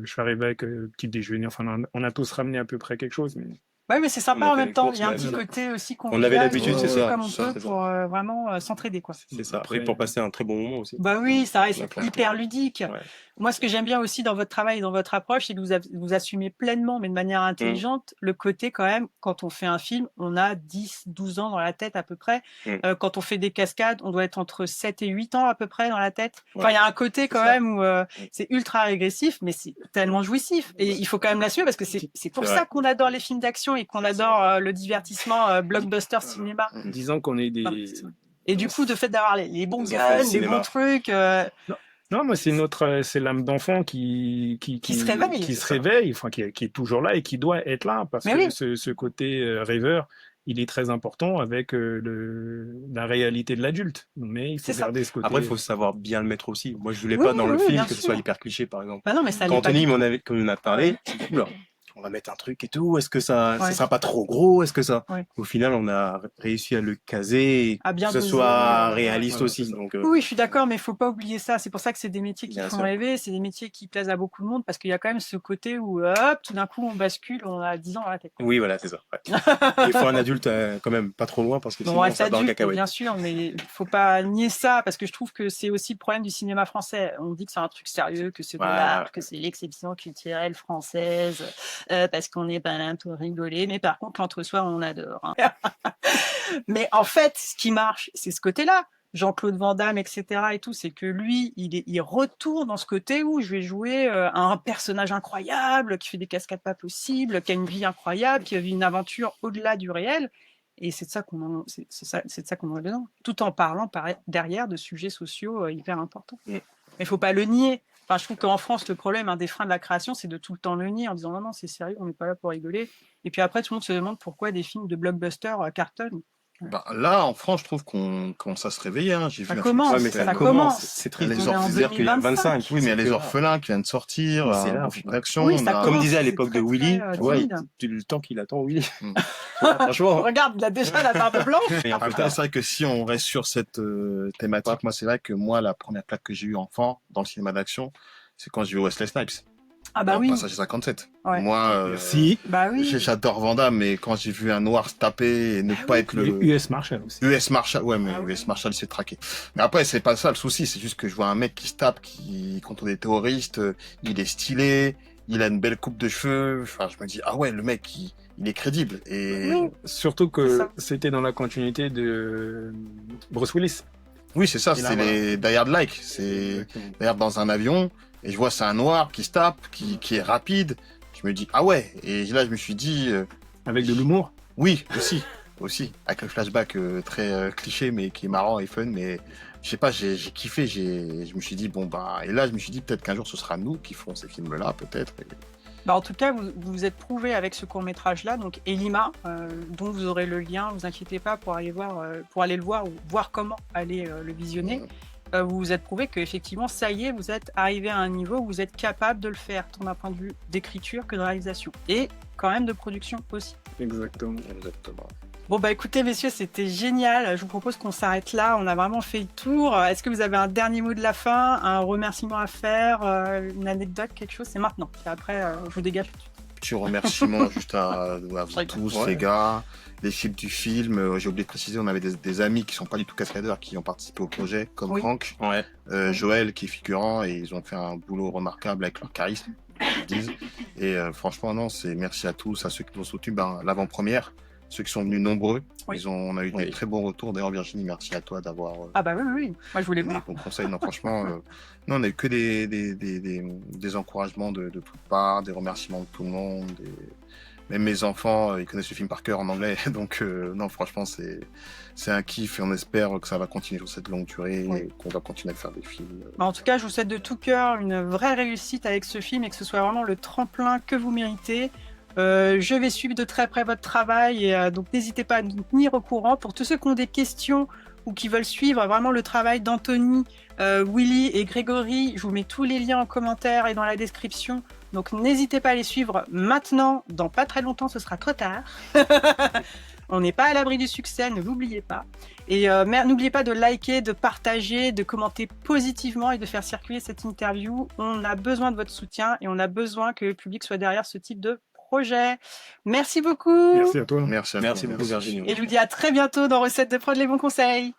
S3: je suis arrivé avec petit déjeuner. Enfin, on a tous ramené à peu près quelque chose, mais
S1: Ouais, mais c'est
S2: On
S1: sympa
S2: a
S1: en
S2: fait
S1: même
S2: les
S1: temps.
S2: courses,
S1: Il y a un
S2: ouais,
S1: petit
S2: c'est ça.
S1: côté aussi
S2: On
S1: convivial.
S2: avait l'habitude,
S1: On
S2: c'est
S1: fait
S2: ça.
S1: comme on
S2: Ça,
S1: peut
S2: c'est
S1: pour vraiment s'entraider, quoi.
S2: C'est ça.
S3: Après-
S2: Et pour passer un très bon moment aussi.
S1: Bah oui, ça reste
S2: Ouais,
S1: hyper ludique.
S2: Ouais.
S1: Moi, ce que j'aime bien aussi dans votre travail et dans votre approche, c'est que vous assumez pleinement, mais de manière intelligente, le côté quand même, quand on fait un film, on a 10, 12 ans dans la tête à peu près. Quand on fait des cascades, on doit être entre 7 et 8 ans à peu près dans la tête. Enfin, il y a un côté quand
S2: ça.
S1: même où c'est ultra régressif, mais c'est tellement jouissif. Et il faut quand même l'assumer parce que c'est pour
S2: C'est
S1: ça
S2: vrai.
S1: qu'on adore les films d'action et qu'on adore le divertissement blockbuster cinéma.
S3: disons qu'on est
S1: Ah,
S3: des...
S1: c'est ça. Et du coup, de fait d'avoir les bons
S2: Des enfants au
S1: guns, les
S2: cinéma.
S1: bons trucs,
S3: Non, moi, c'est l'âme d'enfant qui
S1: se réveille.
S3: qui se réveille, enfin, qui est toujours là et qui doit être là, parce
S1: Mais
S3: que
S1: oui.
S3: ce côté rêveur, il est très important avec la réalité de l'adulte. Mais il faut
S1: C'est ça.
S3: garder ce côté.
S2: Après, il faut savoir bien le mettre aussi. Moi, je voulais
S1: Oui,
S2: pas dans le
S1: oui,
S2: film
S1: bien
S2: que ce
S1: sûr.
S2: soit hyper cliché, par exemple.
S1: bah non, mais ça
S2: Quand
S1: l'est pas.
S2: Anthony
S1: du tout.
S2: m'en a parlé, j'ai dit, oula, on va mettre un truc et tout. Est-ce que ça
S1: Ouais.
S2: sera pas trop gros? Est-ce que ça...
S1: Ouais.
S2: Au final, on a réussi à le caser et
S1: À bien
S2: que ce
S1: doser,
S2: soit
S1: ouais.
S2: réaliste
S3: Voilà,
S2: aussi.
S3: c'est ça.
S2: Donc,
S1: Oui, je suis d'accord, mais il faut pas oublier ça. C'est pour ça que c'est des métiers qui
S2: Bien
S1: font
S2: sûr.
S1: rêver, c'est des métiers qui plaisent à beaucoup de monde, parce qu'il y a quand même ce côté où, hop, tout d'un coup, on bascule, on a 10 ans dans la tête.
S2: oui, voilà, c'est ça. Ouais. Il faut un adulte quand même pas trop loin parce que
S1: Bon, on
S2: sinon,
S1: reste
S2: ça part en
S1: adulte,
S2: cacahuète.
S1: bien sûr, mais il faut pas nier ça, parce que je trouve que c'est aussi le problème du cinéma français. On dit que c'est un truc sérieux, que c'est de
S2: Voilà.
S1: l'art, que c'est l'exception culturelle française, parce qu'on n'est pas là pour rigoler, mais par contre, l'entre-soi, on adore. Hein. Mais en fait, ce qui marche, c'est ce côté-là. Jean-Claude Van Damme, etc. et tout, c'est que lui, il retourne dans ce côté où je vais jouer un personnage incroyable, qui fait des cascades pas possibles, qui a une vie incroyable, qui a vu une aventure au-delà du réel. Et c'est de ça qu'on c'est de ça qu'on a dedans, tout en parlant derrière de sujets sociaux hyper importants. Mais il faut pas le nier. Enfin, je trouve qu'en France, le problème, un des freins de la création, c'est de tout le temps le nier en disant non, non, c'est sérieux, on n'est pas là pour rigoler. Et puis après, tout le monde se demande pourquoi des films de blockbuster cartonnent.
S4: Ben, là, en France, je trouve qu'on commence à se réveiller. Hein. J'ai
S1: Ça
S4: vu un
S1: commence,
S4: film
S2: Ouais, mais
S4: qui
S1: ça
S4: s'appelle-
S1: commence.
S2: C'est triste.
S4: Les
S1: On est en
S2: C'est-à-dire qu'il y a
S1: 2025.
S2: 25.
S4: Oui, mais il y a
S2: c'est
S4: les
S2: que-
S4: orphelins qui viennent de sortir,
S2: Mais c'est là,
S4: un
S2: en
S4: film
S2: fait.
S4: d'action.
S1: Oui, ça
S4: on a-
S1: commence.
S2: Comme disait à
S1: c'est
S2: l'époque
S1: très,
S2: de Willy,
S1: très,
S2: tu vois,
S1: timide.
S2: le temps qu'il attend, Willy.
S4: Mm.
S2: Franchement.
S1: Regarde, il a déjà la barbe blanche.
S2: Et un peu
S4: Après,
S2: tard.
S4: c'est vrai que si on reste sur cette thématique, moi, c'est vrai que moi, la première claque que j'ai eue enfant dans le cinéma d'action, c'est quand j'ai vu Wesley Snipes.
S1: Ah bah
S4: Dans
S1: oui,
S4: Passager 57.
S1: Ouais.
S4: Moi,
S3: Merci.
S1: bah oui.
S4: j'adore Van Damme, mais quand j'ai vu un noir se taper et ne pas être le
S3: US Marshall aussi.
S4: US Marshall, ouais, mais
S1: Ah oui.
S4: US Marshall s'est traqué. Mais après, c'est pas ça le souci, c'est juste que je vois un mec qui se tape, qui contre des terroristes, il est stylé, il a une belle coupe de cheveux. Enfin, je me dis, ah ouais, le mec, il est crédible. Et
S1: Oui.
S3: Surtout
S1: C'est
S3: que
S1: ça.
S3: c'était dans la continuité de Bruce Willis.
S4: oui, c'est ça,
S2: Et là,
S4: c'est
S2: voilà.
S4: les Die Hard like. C'est d'ailleurs dans un avion et je vois c'est un noir qui se tape, qui est rapide. Je me dis, ah ouais. Et là, je me suis dit,
S3: Avec de l'humour.
S4: oui, aussi, avec le flashback très cliché, mais qui est marrant et fun. Mais je sais pas, j'ai kiffé. Je me suis dit bon bah, et là je me suis dit peut-être qu'un jour ce sera nous qui ferons ces films-là, peut-être.
S1: Bah, en tout cas, vous vous êtes prouvé avec ce court-métrage-là, donc Elima, dont vous aurez le lien, vous inquiétez pas pour aller voir, pour aller le voir ou voir comment aller le visionner. Vous vous êtes prouvé qu'effectivement, ça y est, vous êtes arrivé à un niveau où vous êtes capable de le faire, tant d'un point de vue d'écriture que de réalisation. Et quand même de production aussi.
S3: Exactement.
S4: Exactement.
S1: Bon bah écoutez messieurs, c'était génial. Je vous propose qu'on s'arrête là. On a vraiment fait le tour. Est-ce que vous avez un dernier mot de la fin, un remerciement à faire, une anecdote, quelque chose? C'est maintenant. Et après, je vous dégage tout de suite.
S4: Petit remerciement juste à vous tous,
S2: Ouais.
S4: les gars, l'équipe du film. J'ai oublié de préciser, on avait des amis qui sont pas du tout cascadeurs qui ont participé au projet, comme
S1: Oui.
S4: Franck,
S2: Ouais.
S4: Joël qui est figurant, et ils ont fait un boulot remarquable avec leur charisme, ils disent. Et franchement, non, c'est merci à tous, à ceux qui nous ont soutenus. Ben, l'avant-première, ceux qui sont venus nombreux,
S1: Oui.
S4: on a eu
S2: Oui.
S4: des très bons retours. D'ailleurs, Virginie, merci à toi d'avoir
S1: Ah bah oui, oui, oui. Moi je voulais
S4: des
S1: voir.
S4: bons conseils. Non, franchement, non, on a eu que des encouragements de toutes parts, des remerciements de tout le monde. Même mes enfants, ils connaissent le film par cœur en anglais. Donc, non, franchement, c'est un kiff et on espère que ça va continuer sur cette longue durée
S1: Oui.
S4: et qu'on va continuer à faire des films.
S1: Bah, en tout cas, je vous souhaite de tout cœur une vraie réussite avec ce film et que ce soit vraiment le tremplin que vous méritez. Je vais suivre de très près votre travail et donc n'hésitez pas à nous tenir au courant. Pour tous ceux qui ont des questions ou qui veulent suivre vraiment le travail d'Anthony, Willy et Grégory, je vous mets tous les liens en commentaire et dans la description. Donc n'hésitez pas à les suivre maintenant. Dans pas très longtemps, ce sera trop tard. On n'est pas à l'abri du succès, ne l'oubliez pas. Et n'oubliez pas de liker, de partager, de commenter positivement et de faire circuler cette interview. On a besoin de votre soutien et on a besoin que le public soit derrière ce type de projet. Merci beaucoup.
S3: Merci à toi.
S4: Merci à
S2: Merci
S4: toi.
S2: beaucoup, Virginie.
S1: Et je vous dis à très bientôt dans Recettes de Prod, les bons conseils.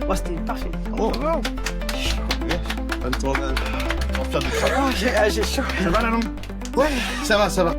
S1: Oh, c'était parfait.
S4: Oh,
S2: Bonne tournage.
S4: on va faire du
S1: Oh, j'ai chaud.
S3: Ça va la langue?
S4: ça va.